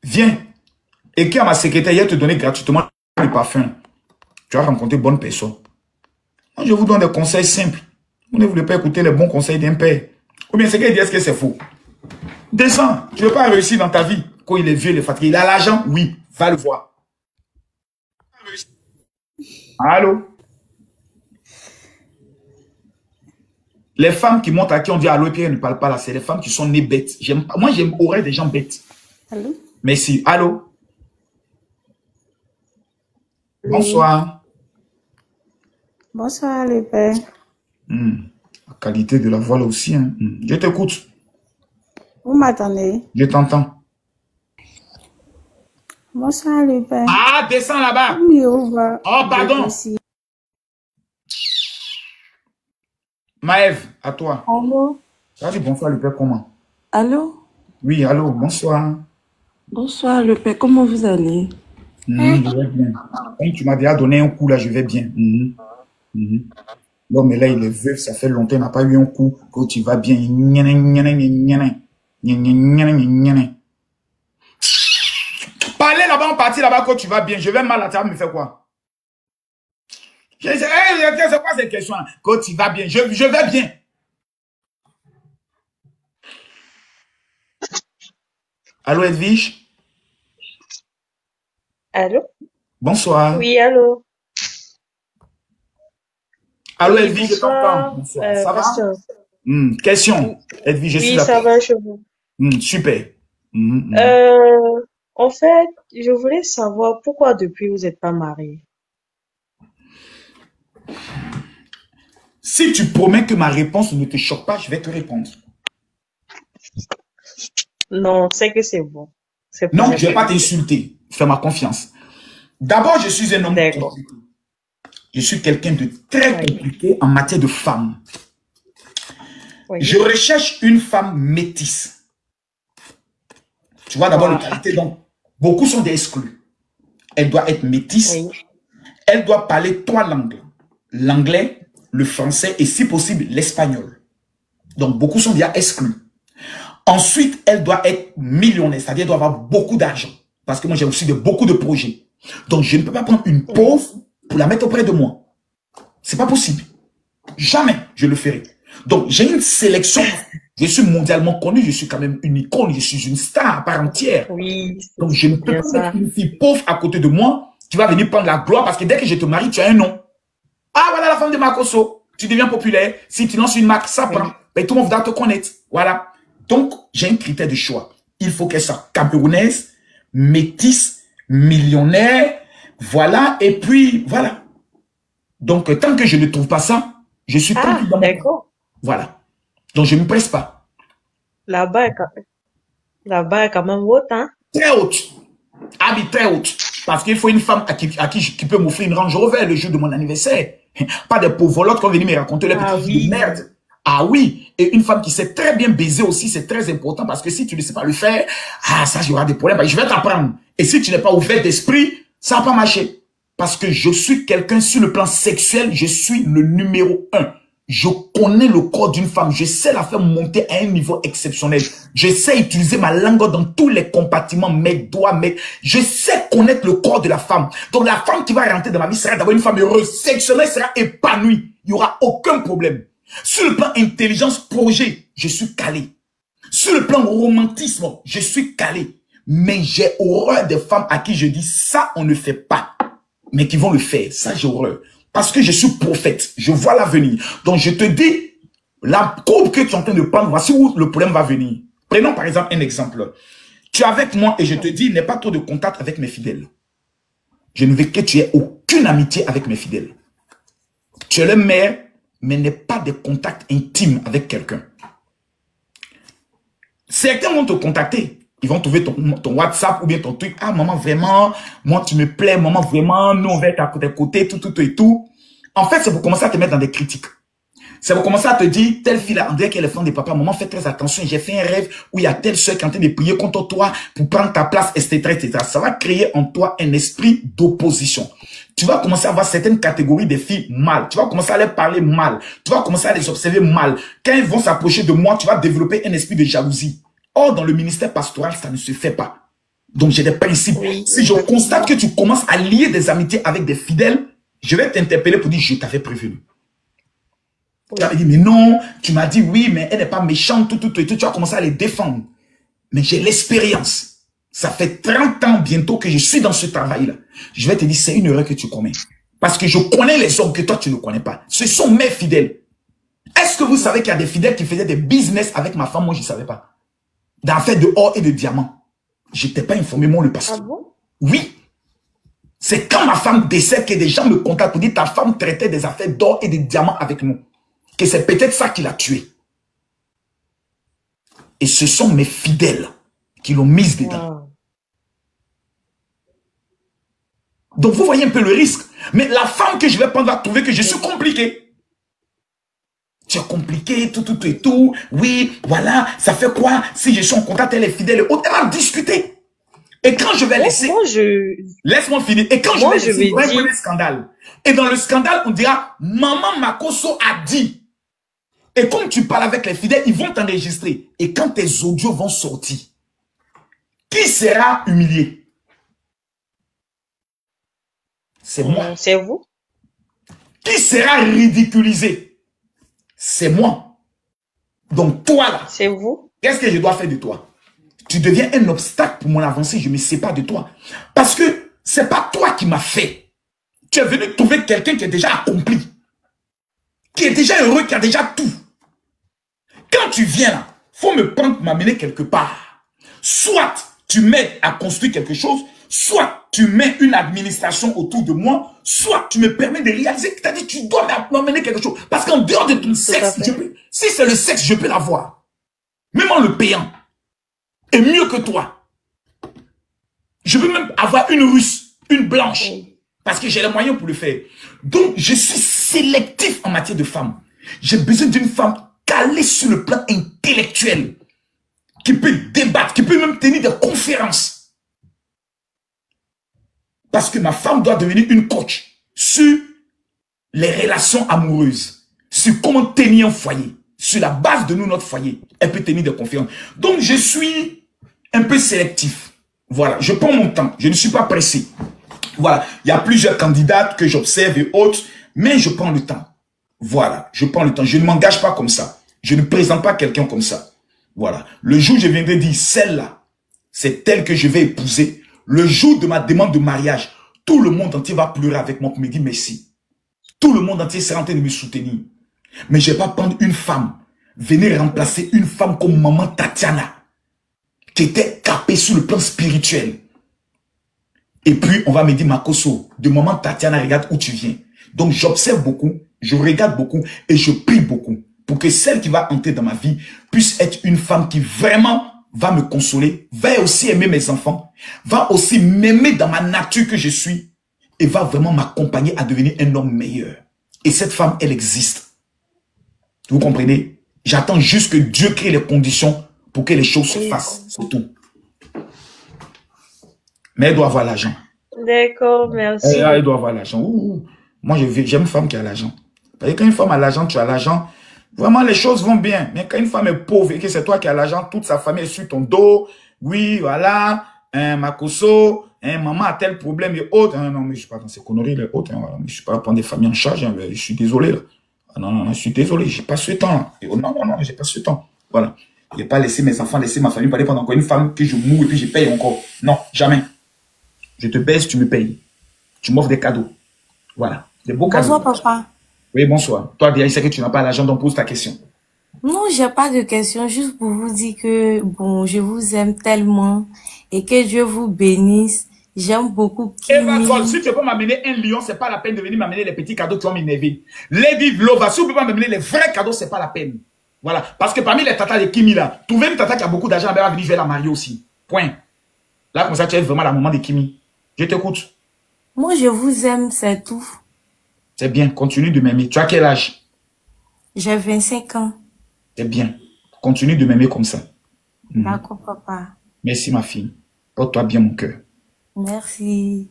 Viens. Écris à ma secrétaire, elle te donner gratuitement le parfum. Tu as rencontré bonne personne. Moi, je vous donne des conseils simples. Vous ne voulez pas écouter les bons conseils d'un père. Ou bien c'est qu'elle dit, est-ce que c'est faux? Descends. Tu ne veux pas réussir dans ta vie. Quand il est vieux, il est fatigué. Il a l'argent? Oui. Va le voir. Allô? Les femmes qui montent à qui on dit allô et puis elles ne parlent pas là, c'est les femmes qui sont nées bêtes. Moi, j'aime aurait des gens bêtes. Allô? Merci. Allô? Oui. Bonsoir. Bonsoir, le père. La qualité de la voix là aussi. Hein. Je t'écoute. Vous m'attendez? Je t'entends. Bonsoir, le père. Ah, descends là-bas. Oui, au revoir. Oh, pardon. Maëve, à toi. Allô? Tu as dit bonsoir, le père, comment? Allô? Oui, allô, bonsoir. Bonsoir, le père, comment vous allez? Je vais bien. Quand tu m'as déjà donné un coup, là, je vais bien. L'homme, là, il est veuf, ça fait longtemps, il n'a pas eu un coup. Quand tu vas bien. Parlez là-bas, on partit là-bas quand tu vas bien. Je vais mal à table, me faire quoi? C'est quoi cette question? Quand tu vas bien, je vais bien. Allô, Edwige? Allô? Bonsoir. Oui, allô? Allô, Oui, Edwige, je t'entends. Bonsoir. Ça va? pasteur. Question. Edwige, je suis Oui, là. ça va chez vous. Super. En fait, je voulais savoir pourquoi depuis vous n'êtes pas marié. Si tu promets que ma réponse ne te choque pas, je vais te répondre. Non, c'est que c'est bon. C'est Non, je ne vais possible. pas t'insulter. Fais-moi confiance. D'abord, je suis un homme D'accord. compliqué. Je suis quelqu'un de très Oui. compliqué en matière de femmes. Oui. Je recherche une femme métisse. Tu vois d'abord Wow. les qualités. Donc, beaucoup sont des exclus. Elle doit être métisse. Oui. Elle doit parler 3 langues. L'anglais, le français et si possible l'espagnol. Donc, beaucoup sont déjà exclus. Ensuite, elle doit être millionnaire, c'est-à-dire elle doit avoir beaucoup d'argent. Parce que moi, j'ai aussi beaucoup de projets. Donc, je ne peux pas prendre une pauvre pour la mettre auprès de moi. C'est pas possible. Jamais je le ferai. Donc, j'ai une sélection. Je suis mondialement connu, je suis quand même une icône, je suis une star à part entière. Oui, Donc, je ne peux bien pas ça. mettre une fille pauvre à côté de moi qui va venir prendre la gloire parce que dès que je te marie, tu as un nom. Ah, voilà la femme de Makoso. Tu deviens populaire. Si tu lances une marque, ça prend. Oui. Mais tout le monde va te connaître. Voilà. Donc, j'ai un critère de choix. Il faut qu'elle soit camerounaise, métisse, millionnaire. Voilà. Et puis, voilà. Donc, tant que je ne trouve pas ça, je suis Ah, tranquille dans mon coin. d'accord. Voilà. Donc, je ne me presse pas. Là-bas est quand même haute, hein? Très haute. Ah oui, très haute. Parce qu'il faut une femme qui peut m'offrir une Range Rover le jour de mon anniversaire. Pas des pauvres qui vont venir me raconter les Ah petites vies de oui. merde. Ah oui. Et une femme qui sait très bien baiser aussi, c'est très important parce que si tu ne sais pas le faire, ah, ça, il y aura des problèmes. Je vais t'apprendre. Et si tu n'es pas ouvert d'esprit, ça va pas marcher. Parce que je suis quelqu'un sur le plan sexuel, je suis le numéro 1. Je connais le corps d'une femme. Je sais la faire monter à un niveau exceptionnel. Je sais utiliser ma langue dans tous les compartiments, mes doigts, je sais connaître le corps de la femme. Donc la femme qui va rentrer dans ma vie sera d'abord une femme heureuse, sexuelle, sera épanouie. Il n'y aura aucun problème. Sur le plan intelligence, projet, je suis calé. Sur le plan romantisme, je suis calé. Mais j'ai horreur des femmes à qui je dis ça, on ne fait pas. Mais qui vont le faire. Ça, j'ai horreur. Parce que je suis prophète. Je vois l'avenir. Donc, je te dis, la courbe que tu es en train de prendre, voici où le problème va venir. Prenons par exemple un exemple. Tu es avec moi et je te dis, n'aie pas trop de contact avec mes fidèles. Je ne veux que tu aies aucune amitié avec mes fidèles. Tu es le maire, mais n'aie pas de contact intime avec quelqu'un. Certains vont te contacter. Ils vont trouver ton WhatsApp ou bien ton truc. Ah, maman, vraiment, moi, tu me plais, maman, vraiment, nous, on va être à tes côtés, tout et tout. En fait, c'est pour commencer à te mettre dans des critiques. C'est pour commencer à te dire, telle fille là, on dirait qu'elle est fan de papa. Maman, fais très attention. J'ai fait un rêve où il y a telle soeur qui est en train de prier contre toi pour prendre ta place, etc., etc. Ça va créer en toi un esprit d'opposition. Tu vas commencer à avoir certaines catégories de filles mal. Tu vas commencer à les parler mal. Tu vas commencer à les observer mal. Quand ils vont s'approcher de moi, tu vas développer un esprit de jalousie. Or, dans le ministère pastoral, ça ne se fait pas. Donc, j'ai des principes. Oui. Si je constate que tu commences à lier des amitiés avec des fidèles, je vais t'interpeller pour dire, je t'avais prévenu. Tu vas me dire, mais non, tu m'as dit oui, mais elle n'est pas méchante, tout. Tu vas commencer à les défendre. Mais j'ai l'expérience. Ça fait 30 ans bientôt que je suis dans ce travail-là. Je vais te dire, c'est une erreur que tu commets. Parce que je connais les hommes que toi, tu ne connais pas. Ce sont mes fidèles. Est-ce que vous savez qu'il y a des fidèles qui faisaient des business avec ma femme? Moi, je ne savais pas. D'affaires de or et de diamants. Je n'étais pas informé, moi, le pasteur. Ah bon? Oui. C'est quand ma femme décède que des gens me contactent pour dire ta femme traitait des affaires d'or et de diamants avec nous. Que c'est peut-être ça qui l'a tué. Et ce sont mes fidèles qui l'ont mise dedans. Wow. Donc vous voyez un peu le risque. Mais la femme que je vais prendre va trouver que je suis compliqué. Tu es compliqué, tout et tout. Oui, voilà, ça fait quoi? Si je suis en contact, elle est fidèle et autre. Elle va discuter. Et quand je vais laisser... Moi, Laisse-moi finir. Et quand moi, je vais laisser, il y aura un premier scandale. Et dans le scandale, on dira, Maman Makosso a dit. Et comme tu parles avec les fidèles, ils vont t'enregistrer. Et quand tes audios vont sortir, qui sera humilié? C'est moi. C'est vous. Qui sera ridiculisé? C'est moi. Donc toi là, c'est vous. Qu'est-ce que je dois faire de toi? Tu deviens un obstacle pour mon avancée, je me sépare de toi. Parce que c'est pas toi qui m'as fait. Tu es venu trouver quelqu'un qui est déjà accompli. Qui est déjà heureux, qui a déjà tout. Quand tu viens là, faut me prendre pour m'amener quelque part. Soit tu m'aides à construire quelque chose, soit tu mets une administration autour de moi, soit tu me permets de réaliser que tu as dit tu dois m'amener quelque chose. Parce qu'en dehors de ton sexe, si c'est le sexe, je peux l'avoir. Même en le payant. Et mieux que toi. Je peux même avoir une russe, une blanche. Parce que j'ai les moyens pour le faire. Donc, je suis sélectif en matière de femmes. J'ai besoin d'une femme calée sur le plan intellectuel. Qui peut débattre, qui peut même tenir des conférences. Parce que ma femme doit devenir une coach sur les relations amoureuses. Sur comment tenir un foyer. Sur la base de notre foyer. Elle peut tenir des conférences. Donc, je suis un peu sélectif. Voilà, je prends mon temps. Je ne suis pas pressé. Voilà, il y a plusieurs candidates que j'observe et autres, mais je prends le temps. Voilà, je prends le temps. Je ne m'engage pas comme ça. Je ne présente pas quelqu'un comme ça. Voilà. Le jour où je viendrai dire, celle-là, c'est elle que je vais épouser. Le jour de ma demande de mariage, tout le monde entier va pleurer avec moi pour me dire merci. Tout le monde entier sera en train de me soutenir. Mais je ne vais pas prendre une femme, venir remplacer une femme comme maman Tatiana, qui était capée sur le plan spirituel. Et puis, on va me dire, Makosso, de moment, Tatiana, regarde où tu viens. Donc, j'observe beaucoup, je regarde beaucoup et je prie beaucoup pour que celle qui va entrer dans ma vie puisse être une femme qui vraiment va me consoler, va aussi aimer mes enfants, va aussi m'aimer dans ma nature que je suis et va vraiment m'accompagner à devenir un homme meilleur. Et cette femme, elle existe. Vous comprenez? J'attends juste que Dieu crée les conditions pour que les choses se fassent. C'est tout. Mais elle doit avoir l'argent. D'accord, merci. Elle doit avoir l'argent. Moi, j'aime une femme qui a l'argent. Parce que quand une femme a l'argent, tu as l'argent. Vraiment, les choses vont bien. Mais quand une femme est pauvre et que c'est toi qui as l'argent, toute sa famille est sur ton dos. Oui, voilà. Makosso, maman a tel problème et autres. Non, mais je ne suis pas dans ces conneries et autres. Voilà. Je ne suis pas à prendre des familles en charge. Je suis désolé. Là. Non, je suis désolé. Je n'ai pas ce temps. Non, je n'ai pas ce temps. Voilà. Je n'ai pas laissé mes enfants, laisser ma famille pour aller prendre encore une femme que je mourre et puis je paye encore. Non, jamais. Je te baisse, tu me payes. Tu m'offres des cadeaux. Voilà. Des beaux cadeaux. Bonsoir, papa. Oui, bonsoir. Toi, déjà, il sait que tu n'as pas l'argent, donc pose ta question. Non, j'ai pas de question. Juste pour vous dire que, bon, je vous aime tellement et que Dieu vous bénisse. J'aime beaucoup Kimi. Eva, si tu peux m'amener un lion, c'est pas la peine de venir m'amener les petits cadeaux qui vont m'énerver. Lady Vlova, si tu peux pas m'amener les vrais cadeaux, c'est pas la peine. Voilà. Parce que parmi les tatas de Kimi, là, trouver une tata qui a beaucoup d'argent, elle va venir, je vais la marier aussi. Point. Là, comme ça, tu es vraiment la maman de Kimi. Je t'écoute. Moi, je vous aime, c'est tout. C'est bien, continue de m'aimer. Tu as quel âge? J'ai 25 ans. C'est bien. Continue de m'aimer comme ça. D'accord, papa. Merci, ma fille. Porte-toi bien, mon cœur. Merci.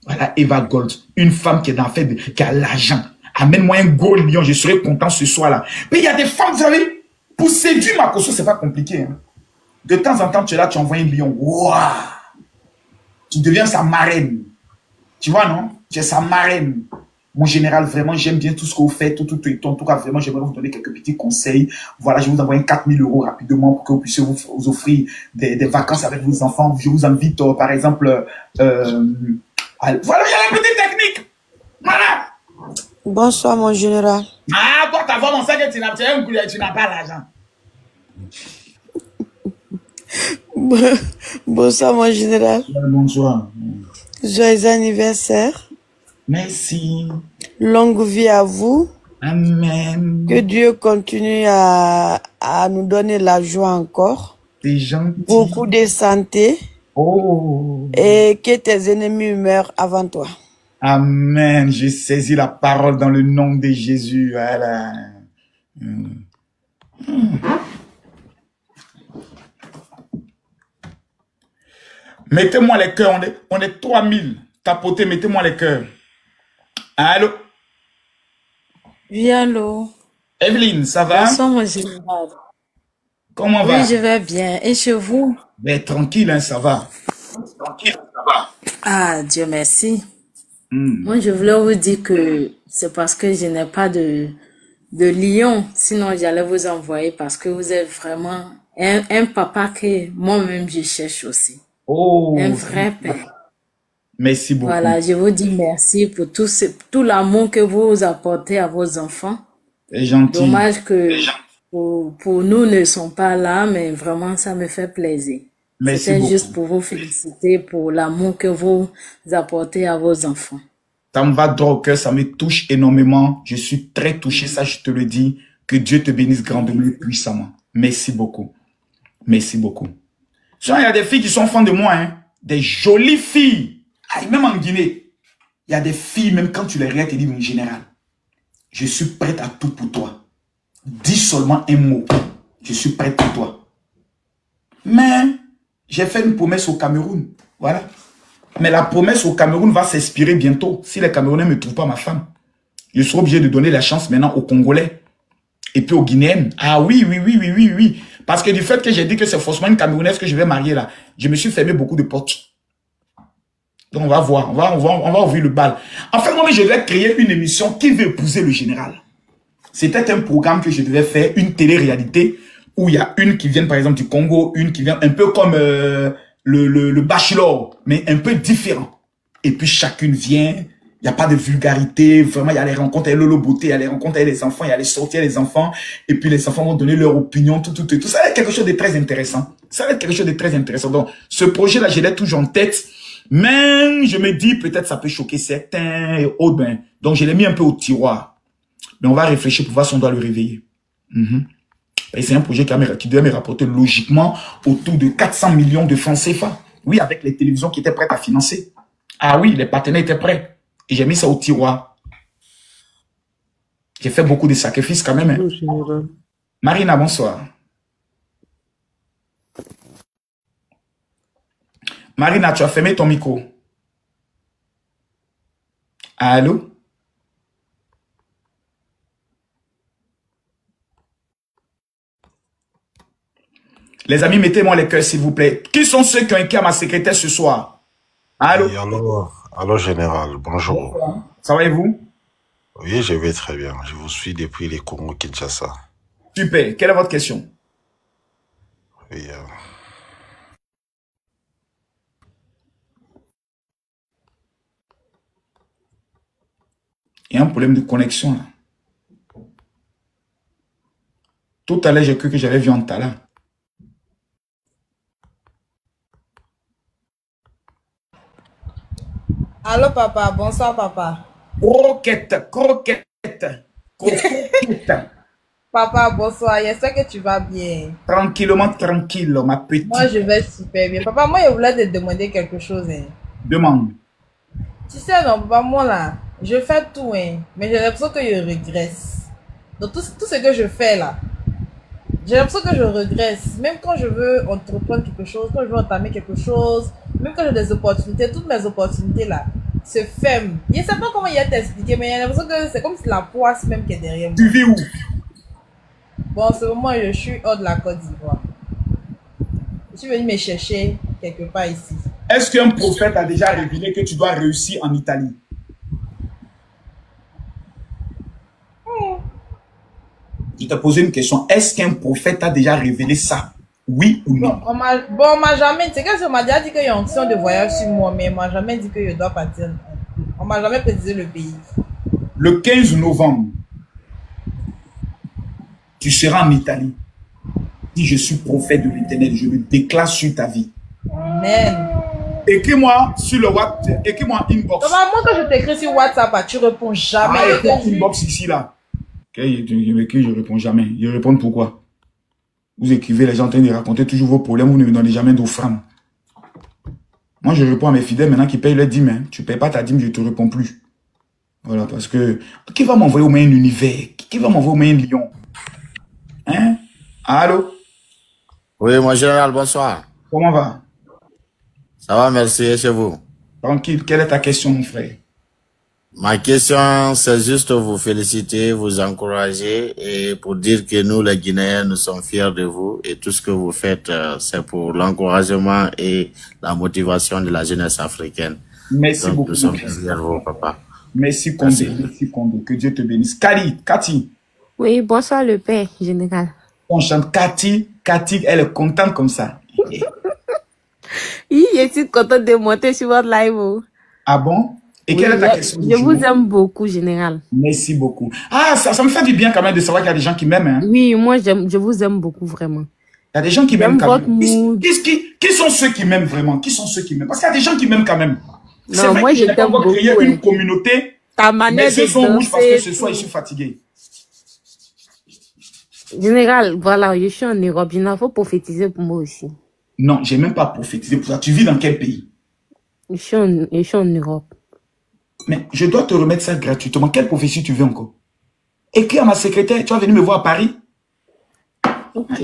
Voilà, Eva Gold. Une femme qui est dans la fête, qui a l'argent. Amène-moi un gros lion, je serai content ce soir-là. Mais il y a des femmes, vous savez, pour séduire Makosso, c'est pas compliqué. Hein. De temps en temps, tu es là, tu envoies un lion. Waouh! Tu deviens sa marraine. Tu vois, non? Tu es sa marraine. Mon général, vraiment, j'aime bien tout ce que vous faites, tout. En tout cas, vraiment, j'aimerais vous donner quelques petits conseils. Voilà, je vais vous envoyer 4 000 € rapidement pour que vous puissiez vous offrir des vacances avec vos enfants. Je vous invite, par exemple, voilà, il y a la petite technique. Voilà. Bonsoir, mon général. Ah, toi, t'as vraiment ça que tu n'as pas l'argent. Bonsoir, mon général. Bonsoir. Joyeux anniversaire. Merci. Longue vie à vous. Amen. Que Dieu continue à nous donner la joie encore. C'est gentil. Beaucoup de santé. Oh. Et que tes ennemis meurent avant toi. Amen. J'ai saisi la parole dans le nom de Jésus. Voilà. Mettez-moi les cœurs. On est 3000. Tapotez, mettez-moi les cœurs. Allô? Oui, allô. Evelyne, ça va? Bonsoir, mon général. Comment va? Oui, je vais bien. Et chez vous? Mais tranquille, hein, ça va. Tranquille, ça va. Ah, Dieu merci. Moi, je voulais vous dire que c'est parce que je n'ai pas de lion. Sinon, j'allais vous envoyer parce que vous êtes vraiment un papa que moi-même je cherche aussi. Oh, Un vrai père. merci beaucoup. Voilà, je vous dis merci pour tout l'amour que vous apportez à vos enfants. C'est gentil. Dommage que pour nous ne sont pas là, mais vraiment ça me fait plaisir. Merci C'était beaucoup. juste pour vous féliciter pour l'amour que vous apportez à vos enfants. Ça me va droit au cœur, ça me touche énormément. Je suis très touché, ça je te le dis. Que Dieu te bénisse grandement et puissamment. Merci beaucoup. Merci beaucoup. Il y a des filles qui sont fans de moi, hein. Des jolies filles. Ah, même en Guinée, il y a des filles, même quand tu les regardes, tu dis, mon général, je suis prête à tout pour toi. Dis seulement un mot. Je suis prête pour toi. Mais j'ai fait une promesse au Cameroun. Voilà. Mais la promesse au Cameroun va s'expirer bientôt. Si les Camerounais ne trouvent pas ma femme, je serai obligé de donner la chance maintenant aux Congolais. Et puis aux Guinéennes. Ah oui, oui, oui, oui, oui, oui. Parce que du fait que j'ai dit que c'est forcément une Camerounaise que je vais marier là, je me suis fermé beaucoup de portes. Donc on va voir, on va ouvrir le bal. En fait, moi, je devais créer une émission qui veut épouser le général. C'était un programme que je devais faire, une télé-réalité, où il y a une qui vient par exemple du Congo, une qui vient un peu comme le Bachelor, mais un peu différent. Et puis chacune vient, il n'y a pas de vulgarité, vraiment il y a les rencontres avec Lolo Beauté, il y a les rencontres avec les enfants, il y a les sorties avec les enfants, et puis les enfants vont donner leur opinion, tout. Ça va être quelque chose de très intéressant. Ça va être quelque chose de très intéressant. Donc ce projet-là, je l'ai toujours en tête. Même, je me dis, peut-être ça peut choquer certains et autres. Ben, donc, je l'ai mis un peu au tiroir. Mais on va réfléchir pour voir si on doit le réveiller. Et c'est un projet qui doit me rapporter logiquement autour de 400 millions de francs CFA. Oui, avec les télévisions qui étaient prêtes à financer. Ah oui, les partenaires étaient prêts. Et j'ai mis ça au tiroir. J'ai fait beaucoup de sacrifices quand même. Hein. Marina, bonsoir. Marina, tu as fermé ton micro. Allô? Les amis, mettez-moi les cœurs, s'il vous plaît. Qui sont ceux qui ont écrit à ma secrétaire ce soir? Allô? Oui, allô, général, bonjour. Bonsoir. Ça va et vous? Oui, je vais très bien. Je vous suis depuis les Congo-Kinshasa. Super. Quelle est votre question? Oui, Il y a un problème de connexion là. Tout à l'heure, j'ai cru que j'avais vu un talent. Allô papa, bonsoir papa. Croquette, croquette, croquette. Papa, bonsoir, j'espère que tu vas bien. Tranquillement, tranquille, ma petite. Moi, je vais super bien. Papa, moi, je voulais te demander quelque chose. Hein. Demande. Tu sais, non, papa, moi, là, je fais tout, hein, mais j'ai l'impression que je regresse. Donc, tout ce que je fais, là, j'ai l'impression que je regresse. Même quand je veux entreprendre quelque chose, quand je veux entamer quelque chose, même quand j'ai des opportunités, toutes mes opportunités, là, se ferment. Je ne sais pas comment il y a t'expliquer, mais j'ai l'impression que c'est comme si la poisse même qui est derrière moi. Tu vis où? Bon, en ce moment, je suis hors de la Côte d'Ivoire. Je suis venu me chercher quelque part ici. Est-ce qu'un prophète a déjà révélé que tu dois réussir en Italie? Je t'ai posé une question. Est-ce qu'un prophète a déjà révélé ça? Oui ou non? On m'a jamais dit. C'est que on m'a déjà dit qu'il y a une option de voyage sur moi, mais on m'a jamais dit que je dois partir. On m'a jamais précisé le pays. Le 15 novembre, tu seras en Italie. Si je suis prophète de l'Éternel, je le déclare sur ta vie. Amen. Écris-moi sur le WhatsApp, écris-moi inbox. Moi, quand je t'écris sur WhatsApp, tu réponds jamais. Ah, écris inbox ici, là. Okay, je réponds jamais. Je réponds pourquoi? Vous écrivez, les gens en train de raconter toujours vos problèmes, vous ne me donnez jamais d'offrande. Moi, je réponds à mes fidèles maintenant qui payent leur dîme. Hein. Tu ne payes pas ta dîme, je ne te réponds plus. Voilà, parce que qui va m'envoyer au moins un univers? Qui va m'envoyer au moins un lion? Hein? Allô? Oui, mon général, bonsoir. Comment va? Ça va, merci, et chez vous? Tranquille, quelle est ta question, mon frère? Ma question, c'est juste vous féliciter, vous encourager et pour dire que nous, les Guinéens, nous sommes fiers de vous et tout ce que vous faites, c'est pour l'encouragement et la motivation de la jeunesse africaine. Merci donc, beaucoup. Nous sommes fiers de vous, papa. Merci, Condé. Merci, Condé. Que Dieu te bénisse. Cathy. Oui, bonsoir le père général. On chante Cathy, elle est contente comme ça. Oui, je suis contente de monter sur votre live. Ah bon? Et quelle est ta question? Je vous aime beaucoup, général. Merci beaucoup. Ah, ça me fait du bien quand même de savoir qu'il y a des gens qui m'aiment. Hein. Oui, moi, je vous aime beaucoup, vraiment. Il y a des gens qui m'aiment quand même. Qui sont ceux qui m'aiment vraiment? Qui sont ceux qui m'aiment? Parce qu'il y a des gens qui m'aiment quand même. Non, moi, je t'aime beaucoup. Créer une communauté. Ta manière de sont rouges parce que ce soir, je suis fatigué. Général, voilà, je suis en Europe. Il faut prophétiser pour moi aussi. Non, j'ai même pas prophétisé pour ça. Tu vis dans quel pays? Je suis en Europe. Mais je dois te remettre ça gratuitement. Quelle prophétie tu veux encore? Écris à ma secrétaire, tu vas venir me voir à Paris. Ok.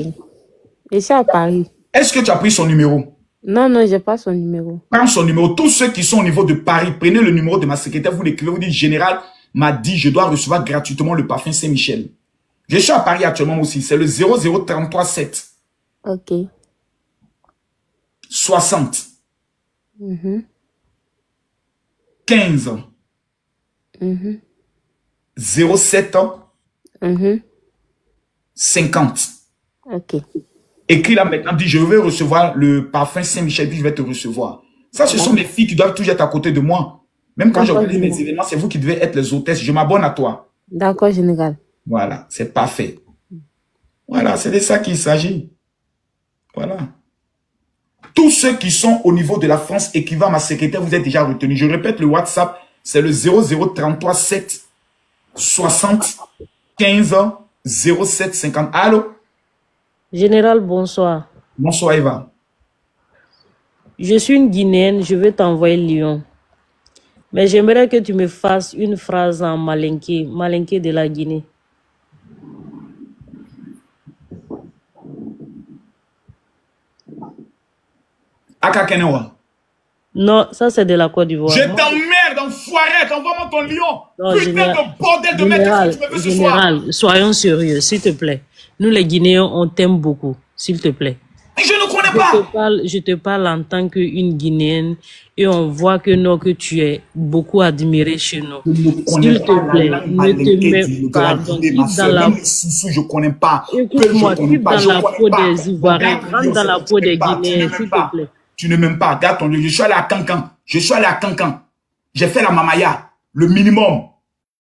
Je suis à Paris. Est-ce que tu as pris son numéro? Non, non, j'ai pas son numéro. Prends son numéro. Tous ceux qui sont au niveau de Paris, prenez le numéro de ma secrétaire, vous l'écrivez, vous dites, Général m'a dit, je dois recevoir gratuitement le parfum Saint-Michel. Je suis à Paris actuellement aussi. C'est le 00337. Ok. 60. 15. 07. 50. Ok. Écris là maintenant, dis, je vais recevoir le parfum Saint-Michel, puis je vais te recevoir. Ça, ce sont mes filles qui doivent toujours être à côté de moi. Même quand j'organise mes événements, c'est vous qui devez être les hôtesses. Je m'abonne à toi. D'accord, général. Voilà, c'est parfait. Voilà, c'est de ça qu'il s'agit. Voilà. Tous ceux qui sont au niveau de la France écrivant à ma secrétaire, vous êtes déjà retenus. Je répète, le WhatsApp, c'est le 00337 60 15 07 50. Allô? Général, bonsoir. Bonsoir, Eva. Je suis une Guinéenne, je veux t'envoyer Lyon. Mais j'aimerais que tu me fasses une phrase en malinké, malinké de la Guinée. Akakenewa. Non, ça c'est de la Côte d'Ivoire. Je t'emmerde, enfoiré, envoie-moi ton lion. Putain de bordel de mec, qu'est-ce que tu me fais ce soir? Général, soyons sérieux, s'il te plaît. Nous les Guinéens, on t'aime beaucoup, s'il te plaît. Je ne connais pas. Je te parle en tant qu'une Guinéenne et on voit que non, que tu es beaucoup admiré chez nous. S'il te plaît, ne te mets pas dans la... Je connais pas. Écoute-moi, quitte dans la peau des Ivoiriens, rentre dans la peau des Guinéens, s'il te plaît. Tu ne m'aimes pas. Regarde ton lieu. Je suis allé à Cancan. J'ai fait la mamaya. Le minimum.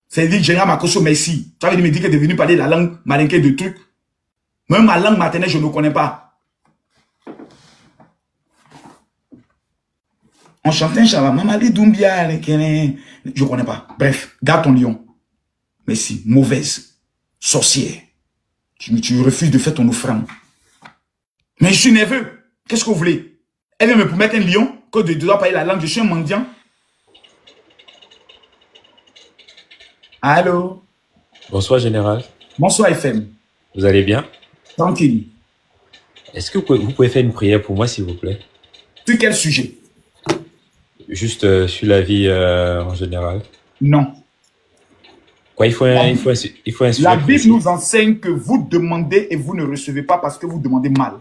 C'est-à-dire, Général Makosso, merci. Tu avais me dire que tu es venu parler la langue malinquée de trucs. Même ma langue maternelle, je ne connais pas. On chantait un chava. Mamali Doumbia. Je ne connais pas. Bref, garde ton lion. Merci. Mauvaise. Sorcière. Tu refuses de faire ton offrande. Mais je suis nerveux. Qu'est-ce que vous voulez? Elle vient me promettre un lion, que je dois parler la langue, je suis un mendiant. Allô? Bonsoir, Général. Bonsoir, FM. Vous allez bien? Tranquille. Est-ce que vous pouvez faire une prière pour moi, s'il vous plaît? Sur quel sujet? Juste sur la vie en général. Non. Quoi, il faut un La Bible nous enseigne que vous demandez et vous ne recevez pas parce que vous demandez mal.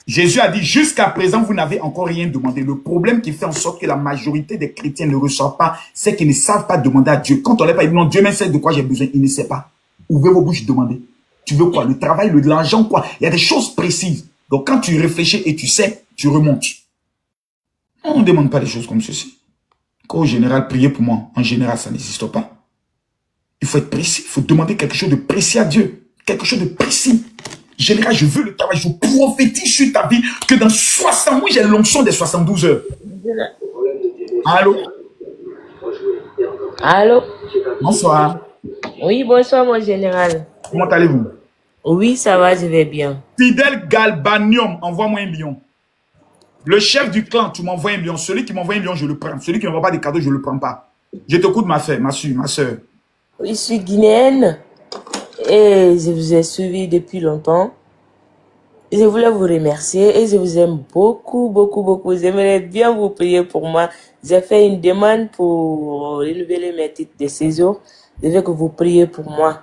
Jésus a dit, jusqu'à présent, vous n'avez encore rien demandé. Le problème qui fait en sorte que la majorité des chrétiens ne reçoivent pas, c'est qu'ils ne savent pas demander à Dieu. Quand on leur parle, non, Dieu même sait de quoi j'ai besoin, il ne sait pas. Ouvrez vos bouches, demandez. Tu veux quoi? Le travail, l'argent, quoi? Il y a des choses précises. Donc, quand tu réfléchis et tu sais, tu remontes. On ne demande pas des choses comme ceci. Quand au général, priez pour moi, en général, ça n'existe pas. Il faut être précis. Il faut demander quelque chose de précis à Dieu. Quelque chose de précis. Général, je veux le travail, je prophétise sur ta vie que dans 60 mois, j'ai l'onction des 72 heures. Allô? Allô? Bonsoir. Oui, bonsoir, mon général. Comment allez-vous? Oui, ça va, je vais bien. Fidèle Galbanium, envoie-moi un lion. Le chef du clan, tu m'envoies un lion. Celui qui m'envoie un lion, je le prends. Celui qui ne m'envoie pas des cadeaux, je ne le prends pas. Je t'écoute, ma soeur. Je suis guinéenne. Et je vous ai suivi depuis longtemps. Je voulais vous remercier et je vous aime beaucoup, beaucoup, beaucoup. J'aimerais bien vous prier pour moi. J'ai fait une demande pour renouveler mes titres de séjour. Je veux que vous priez pour moi.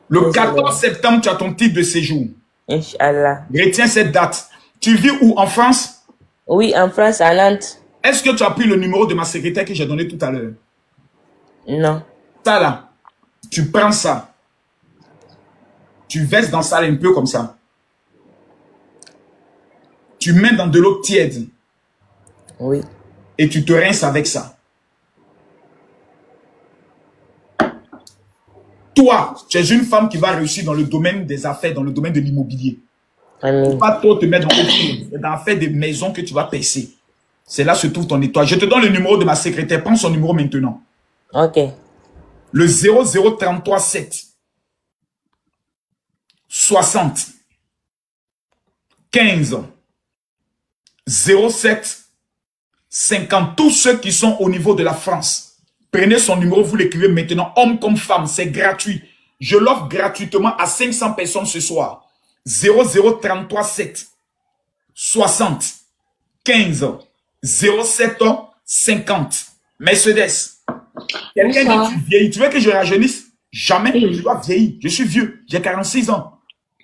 Le 14 septembre, tu as ton titre de séjour. Inch'Allah. Retiens cette date. Tu vis où, en France? Oui, en France, à Nantes. Est-ce que tu as pris le numéro de ma secrétaire que j'ai donné tout à l'heure? Non. Ça là, tu prends ça. Tu verses dans ça un peu comme ça. Tu mets dans de l'eau tiède. Oui. Et tu te rinces avec ça. Toi, tu es une femme qui va réussir dans le domaine des affaires, dans le domaine de l'immobilier. Tu ne vas pas trop te mettre dans l'affaire des maisons que tu vas percer. C'est là que se trouve ton étoile. Je te donne le numéro de ma secrétaire. Prends son numéro maintenant. Ok. Le 00337 60 15 07 50. Tous ceux qui sont au niveau de la France, prenez son numéro, vous l'écrivez maintenant, homme comme femme, c'est gratuit. Je l'offre gratuitement à 500 personnes ce soir. 00337 60 15 07 50. Mercedes. Quelqu'un dit tu vieillis. Tu veux que je rajeunisse? Jamais. Oui. Je dois vieillir. Je suis vieux. J'ai 46 ans.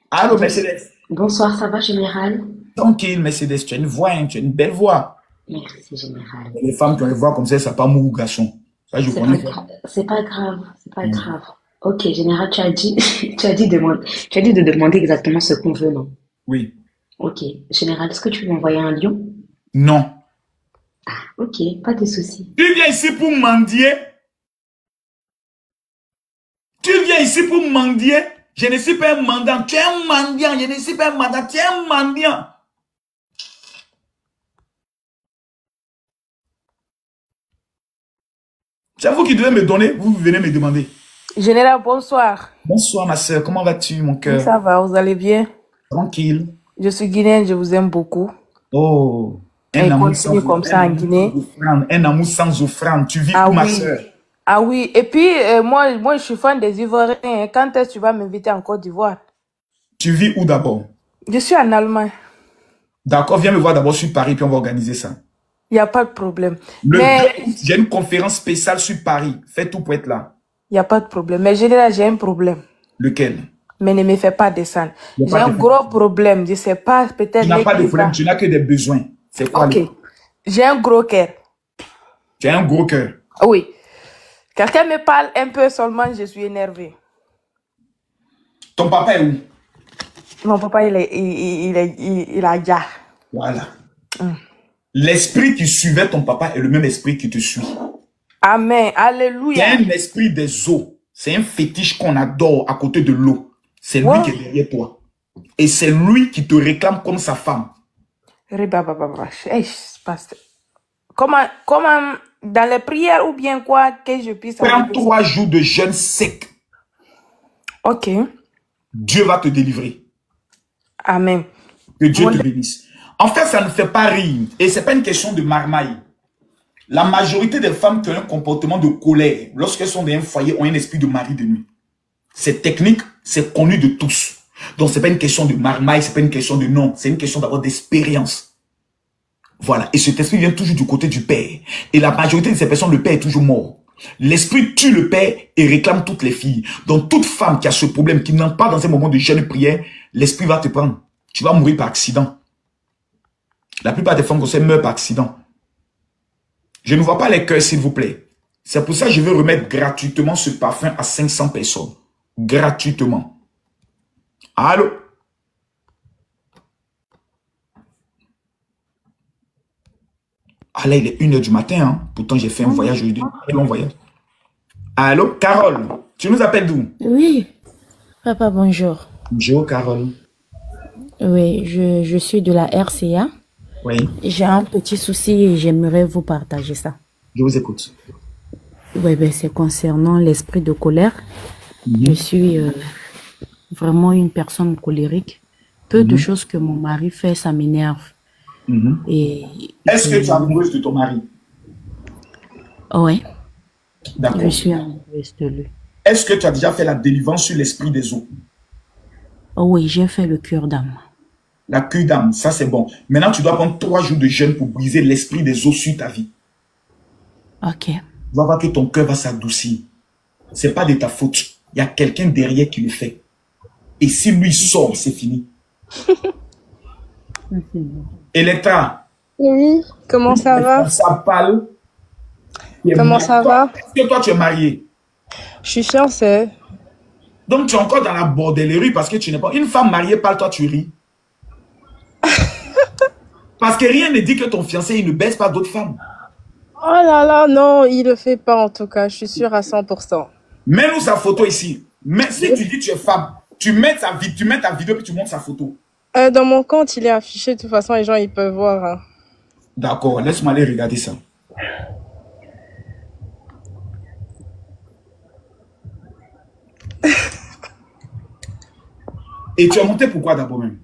Allô, Mercedes. Bonsoir, ça va, Général? Tranquille, Mercedes. Tu as une voix, hein, tu as une belle voix. Merci, Général. Les femmes qui ont une voix comme ça pas mou garçon. Ça, je connais. C'est pas grave. C'est pas grave. Ok, Général, tu as dit de demander exactement ce qu'on veut, non? Oui. Ok. Général, est-ce que tu veux m'envoyer un lion? Non. Ah, ok, pas de souci. Tu viens ici pour mendier? Tu viens ici pour mendier? Je ne suis pas un mendiant. Tu es un mendiant. Je ne suis pas un mendiant. Tu es un mendiant. C'est vous qui devez me donner. Vous venez me demander. Général, bonsoir. Bonsoir, ma soeur. Comment vas-tu, mon cœur? Ça va, vous allez bien? Tranquille. Je suis guinéenne, je vous aime beaucoup. Oh. Et continue comme ça en Guinée. Un amour sans offrande. Tu vis pour ma soeur. Ah oui. Et puis, moi, je suis fan des Ivoiriens. Quand est-ce que tu vas m'inviter en Côte d'Ivoire? Tu vis où d'abord? Je suis en Allemagne. D'accord, viens me voir d'abord sur Paris, puis on va organiser ça. Il n'y a pas de problème. J'ai une conférence spéciale sur Paris. Fais tout pour être là. Il n'y a pas de problème. Mais général, j'ai un problème. Lequel? Mais ne me fais pas descendre. J'ai un gros problème. Je ne sais pas, peut-être... Tu n'as pas de problème, tu n'as que des besoins. C'est quoi? Ok. J'ai un gros cœur. Tu as un gros cœur? Oui. Quelqu'un me parle un peu seulement, je suis énervée. Ton papa est où? Mon papa, il a déjà. Voilà. L'esprit qui suivait ton papa est le même esprit qui te suit. Amen. Alléluia. C'est un esprit des eaux. C'est un fétiche qu'on adore à côté de l'eau. C'est lui qui est derrière toi. Et c'est lui qui te réclame comme sa femme. Comment dans les prières ou bien quoi que je puisse... Prends 3 jours de jeûne sec. Ok. Dieu va te délivrer. Amen. Que Dieu te bénisse. En fait, ça ne fait pas rire. Et ce n'est pas une question de marmaille. La majorité des femmes qui ont un comportement de colère, lorsqu'elles sont dans un foyer, ont un esprit de mari de nuit. C'est technique, c'est connu de tous. Donc, ce n'est pas une question de marmaille, ce n'est pas une question de non. C'est une question d'avoir d'expérience. Voilà. Et cet esprit vient toujours du côté du père. Et la majorité de ces personnes, le père est toujours mort. L'esprit tue le père et réclame toutes les filles. Donc, toute femme qui a ce problème, qui n'entre pas dans un moment de jeûne de prière, l'esprit va te prendre. Tu vas mourir par accident. La plupart des femmes comme ça meurent par accident. Je ne vois pas les cœurs, s'il vous plaît. C'est pour ça que je veux remettre gratuitement ce parfum à 500 personnes. Gratuitement. Allô? Ah là, il est 1h du matin. Hein? Pourtant, j'ai fait un voyage aujourd'hui. Un long voyage. Allô, Carole? Tu nous appelles d'où? Oui. Papa, bonjour. Bonjour, Carole. Oui, je suis de la RCA. Oui. J'ai un petit souci et j'aimerais vous partager ça. Je vous écoute. Oui, ben, c'est concernant l'esprit de colère. Je suis vraiment une colérique. Peu de choses que mon mari fait, ça m'énerve. Est-ce que tu es amoureuse de ton mari? Oui. D'accord. Je suis amoureuse de lui. Est-ce que tu as déjà fait la délivrance sur l'esprit des eaux? Oui, j'ai fait le cure d'âme. La queue d'âme, ça c'est bon. Maintenant, tu dois prendre 3 jours de jeûne pour briser l'esprit des os sur ta vie. Ok. Tu vas voir que ton cœur va s'adoucir. C'est pas de ta faute. Il y a quelqu'un derrière qui le fait. Et si lui sort, c'est fini. Electra. Oui, comment ça va? Ça parle. Comment ça va? Est-ce que toi, tu es marié? Je suis fiancée. Donc, tu es encore dans la bordellerie parce que tu n'es pas... Une femme mariée parle, toi, tu ris. Parce que rien ne dit que ton fiancé, il ne baisse pas d'autres femmes. Oh là là, non, il le fait pas en tout cas, je suis sûre à 100%. Mets-nous sa photo ici. Mais si tu dis que tu es femme, tu mets ta vidéo puis tu montres sa photo. Dans mon compte, il est affiché, de toute façon, les gens, ils peuvent voir. Hein. D'accord, laisse-moi aller regarder ça. Et tu as monté pourquoi d'abord même?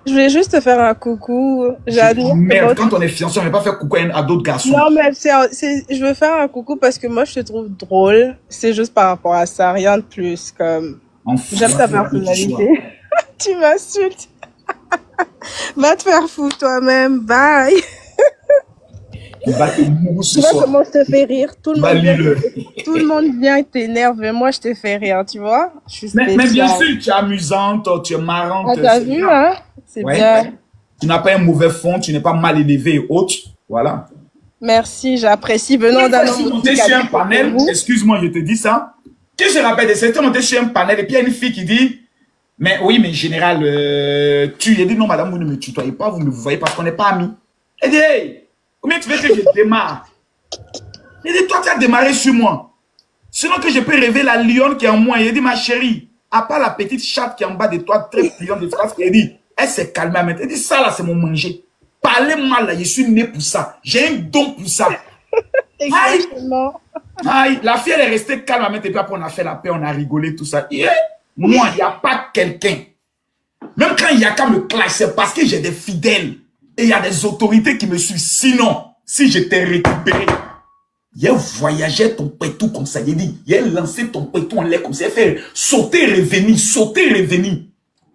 Je voulais juste te faire un coucou. J'admire. Merde, quand on est fiancé, on ne va pas faire coucou à d'autres garçons. Non, mais je veux faire un coucou parce que moi, je te trouve drôle. C'est juste par rapport à ça, rien de plus. J'aime ta personnalité. Tu m'insultes. Va te faire foutre toi-même. Bye. Tu vois comment je te fais rire. Tout le monde vient et t'énerve, mais moi, je te fais rire, tu vois. Mais bien sûr, tu es amusante, tu es marrante. Ah, t'as vu, hein? C'est bien. Tu n'as pas un mauvais fond, tu n'es pas mal élevé et autres. Voilà. Merci, j'apprécie. Venant d'un homme. Monté sur un panel, excuse-moi, je te dis ça. Que je rappelle de certains montés sur un panel et puis il y a une fille qui dit, mais oui, mais général, tu lui as dit non, madame, vous ne me tutoyez pas, vous ne me voyez parce qu'on n'est pas amis. Elle dit, hey, combien tu veux que je démarre? Il dit, toi, tu as démarré sur moi. Sinon que je peux rêver la lionne qui est en moi. Il dit, ma chérie, à part la petite chatte qui est en bas de toi, très pliante de phrase, il dit, elle s'est calmée maintenant. Elle dit, ça là, c'est mon manger. Parlez mal là, je suis né pour ça. J'ai un don pour ça. Exactement. Aïe, la fille, elle est restée calme maintenant. Et puis après, on a fait la paix, on a rigolé, tout ça. Yeah. Moi, il n'y a pas quelqu'un. Même quand il y a qu'à me clasher, c'est parce que j'ai des fidèles. Et il y a des autorités qui me suivent. Sinon, si j'étais récupéré, il a voyagé ton pétou comme ça. Il a lancé ton pétou en l'air comme ça. Il a fait sauter, revenir, sauter, revenir.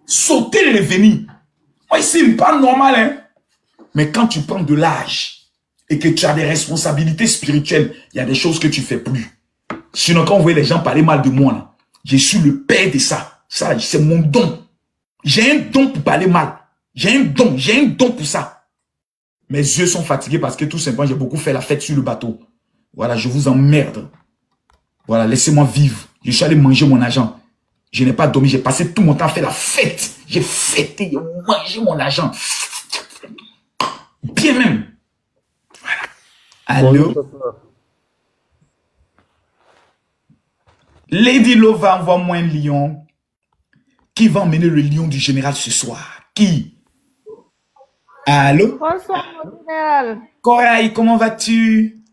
Sauter, revenir. Moi, ici, c'est pas normal, hein. Mais quand tu prends de l'âge et que tu as des responsabilités spirituelles, il y a des choses que tu fais plus. Sinon, quand vous voyez les gens parler mal de moi, là, je suis le père de ça. Ça, c'est mon don. J'ai un don pour parler mal. J'ai un don pour ça. Mes yeux sont fatigués parce que tout simplement, j'ai beaucoup fait la fête sur le bateau. Voilà, je vous emmerde. Voilà, laissez-moi vivre. Je suis allé manger mon argent. Je n'ai pas dormi, j'ai passé tout mon temps à faire la fête. J'ai fêté, j'ai mangé mon argent. Bien même. Voilà. Allô? Lady Lova, envoie-moi un lion. Qui va emmener le lion du général ce soir? Qui? Allô? Bonsoir, mon général. Corail, comment vas-tu?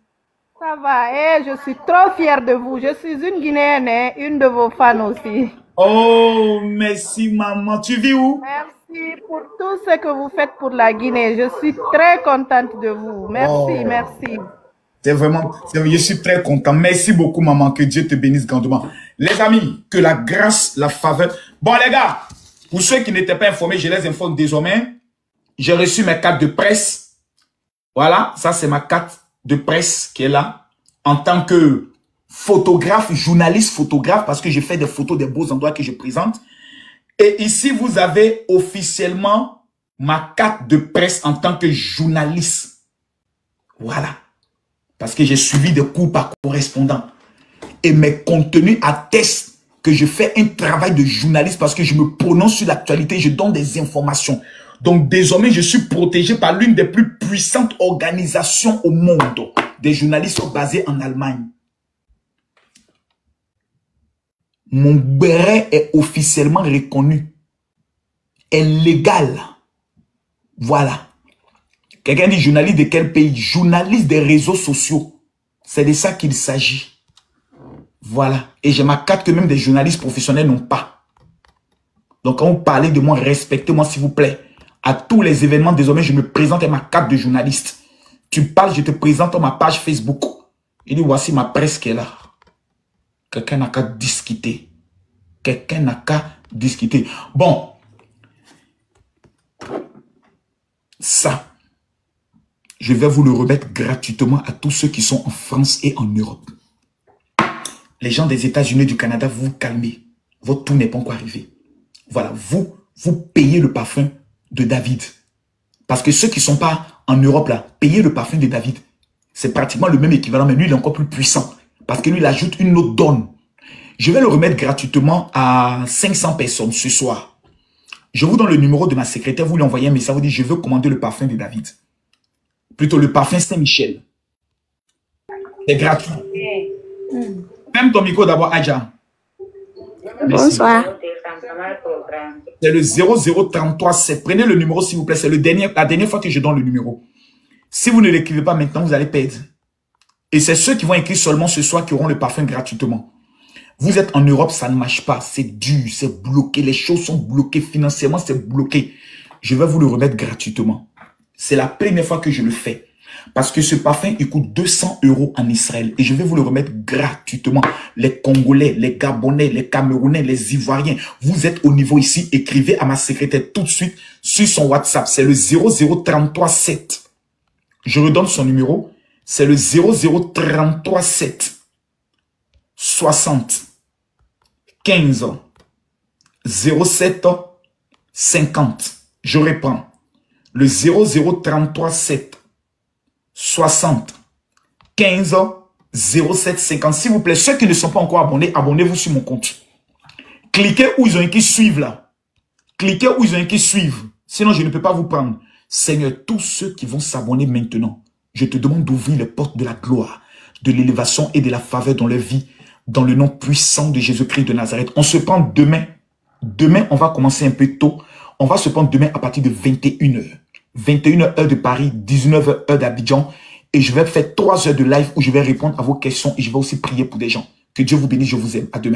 Ça va, je suis trop fière de vous. Je suis une Guinéenne, hein, une de vos fans aussi. Oh, merci maman. Tu vis où? Merci pour tout ce que vous faites pour la Guinée. Je suis très contente de vous. Merci, merci. C'est vraiment, je suis très content. Merci beaucoup maman. Que Dieu te bénisse grandement. Les amis, que la grâce, la faveur. Bon les gars, pour ceux qui n'étaient pas informés, je les informe désormais. J'ai reçu mes cartes de presse. Voilà, ça c'est ma carte de presse qui est là. En tant que photographe, journaliste photographe, parce que je fais des photos des beaux endroits que je présente. Et ici, vous avez officiellement ma carte de presse en tant que journaliste. Voilà. Parce que j'ai suivi des cours par correspondant. Et mes contenus attestent que je fais un travail de journaliste parce que je me prononce sur l'actualité, je donne des informations. Donc désormais, je suis protégé par l'une des plus puissantes organisations au monde. Des journalistes sont basés en Allemagne. Mon béret est officiellement reconnu. Est légal. Voilà. Quelqu'un dit journaliste de quel pays? Journaliste des réseaux sociaux. C'est de ça qu'il s'agit. Voilà. Et j'ai ma carte que même des journalistes professionnels n'ont pas. Donc quand vous parlez de moi, respectez-moi s'il vous plaît. À tous les événements, désormais, je me présente avec ma carte de journaliste. Tu parles, je te présente ma page Facebook. Il dit, voici ma presse qui est là. Quelqu'un n'a qu'à discuter. Quelqu'un n'a qu'à discuter. Bon. ça, je vais vous le remettre gratuitement à tous ceux qui sont en France et en Europe. Les gens des États-Unis, du Canada, vous vous calmez. Votre tour n'est pas encore arrivé. Voilà, vous payez le parfum de David. Parce que ceux qui ne sont pas en Europe, là, payez le parfum de David. C'est pratiquement le même équivalent, mais lui, il est encore plus puissant. Parce que lui, il ajoute une autre donne. Je vais le remettre gratuitement à 500 personnes ce soir. Je vous donne le numéro de ma secrétaire, vous lui envoyez un message, vous dites, je veux commander le parfum de David. Plutôt le parfum Saint-Michel. C'est gratuit. Même ton micro d'abord, Adja. Bonsoir. C'est le 00337. Prenez le numéro s'il vous plaît. C'est la dernière fois que je donne le numéro. Si vous ne l'écrivez pas maintenant, vous allez perdre. Et c'est ceux qui vont écrire seulement ce soir qui auront le parfum gratuitement. Vous êtes en Europe, ça ne marche pas. C'est dur, c'est bloqué. Les choses sont bloquées. Financièrement, c'est bloqué. Je vais vous le remettre gratuitement. C'est la première fois que je le fais. Parce que ce parfum, il coûte 200 € en Israël. Et je vais vous le remettre gratuitement. Les Congolais, les Gabonais, les Camerounais, les Ivoiriens. Vous êtes au niveau ici. Écrivez à ma secrétaire tout de suite sur son WhatsApp. C'est le 00337. Je redonne son numéro. C'est le 00337 60 15 07 50. Je reprends. Le 00337 60 15 07 50. S'il vous plaît, ceux qui ne sont pas encore abonnés, abonnez-vous sur mon compte. Cliquez où ils ont écrit suivre là. Cliquez où ils ont écrit suivre. Sinon, je ne peux pas vous prendre. Seigneur, tous ceux qui vont s'abonner maintenant, je te demande d'ouvrir les portes de la gloire, de l'élévation et de la faveur dans leur vie, dans le nom puissant de Jésus-Christ de Nazareth. On se prend demain. Demain, on va commencer un peu tôt. On va se prendre demain à partir de 21h. 21h heure de Paris, 19h heure d'Abidjan. Et je vais faire 3 heures de live où je vais répondre à vos questions et je vais aussi prier pour des gens. Que Dieu vous bénisse, je vous aime. À demain.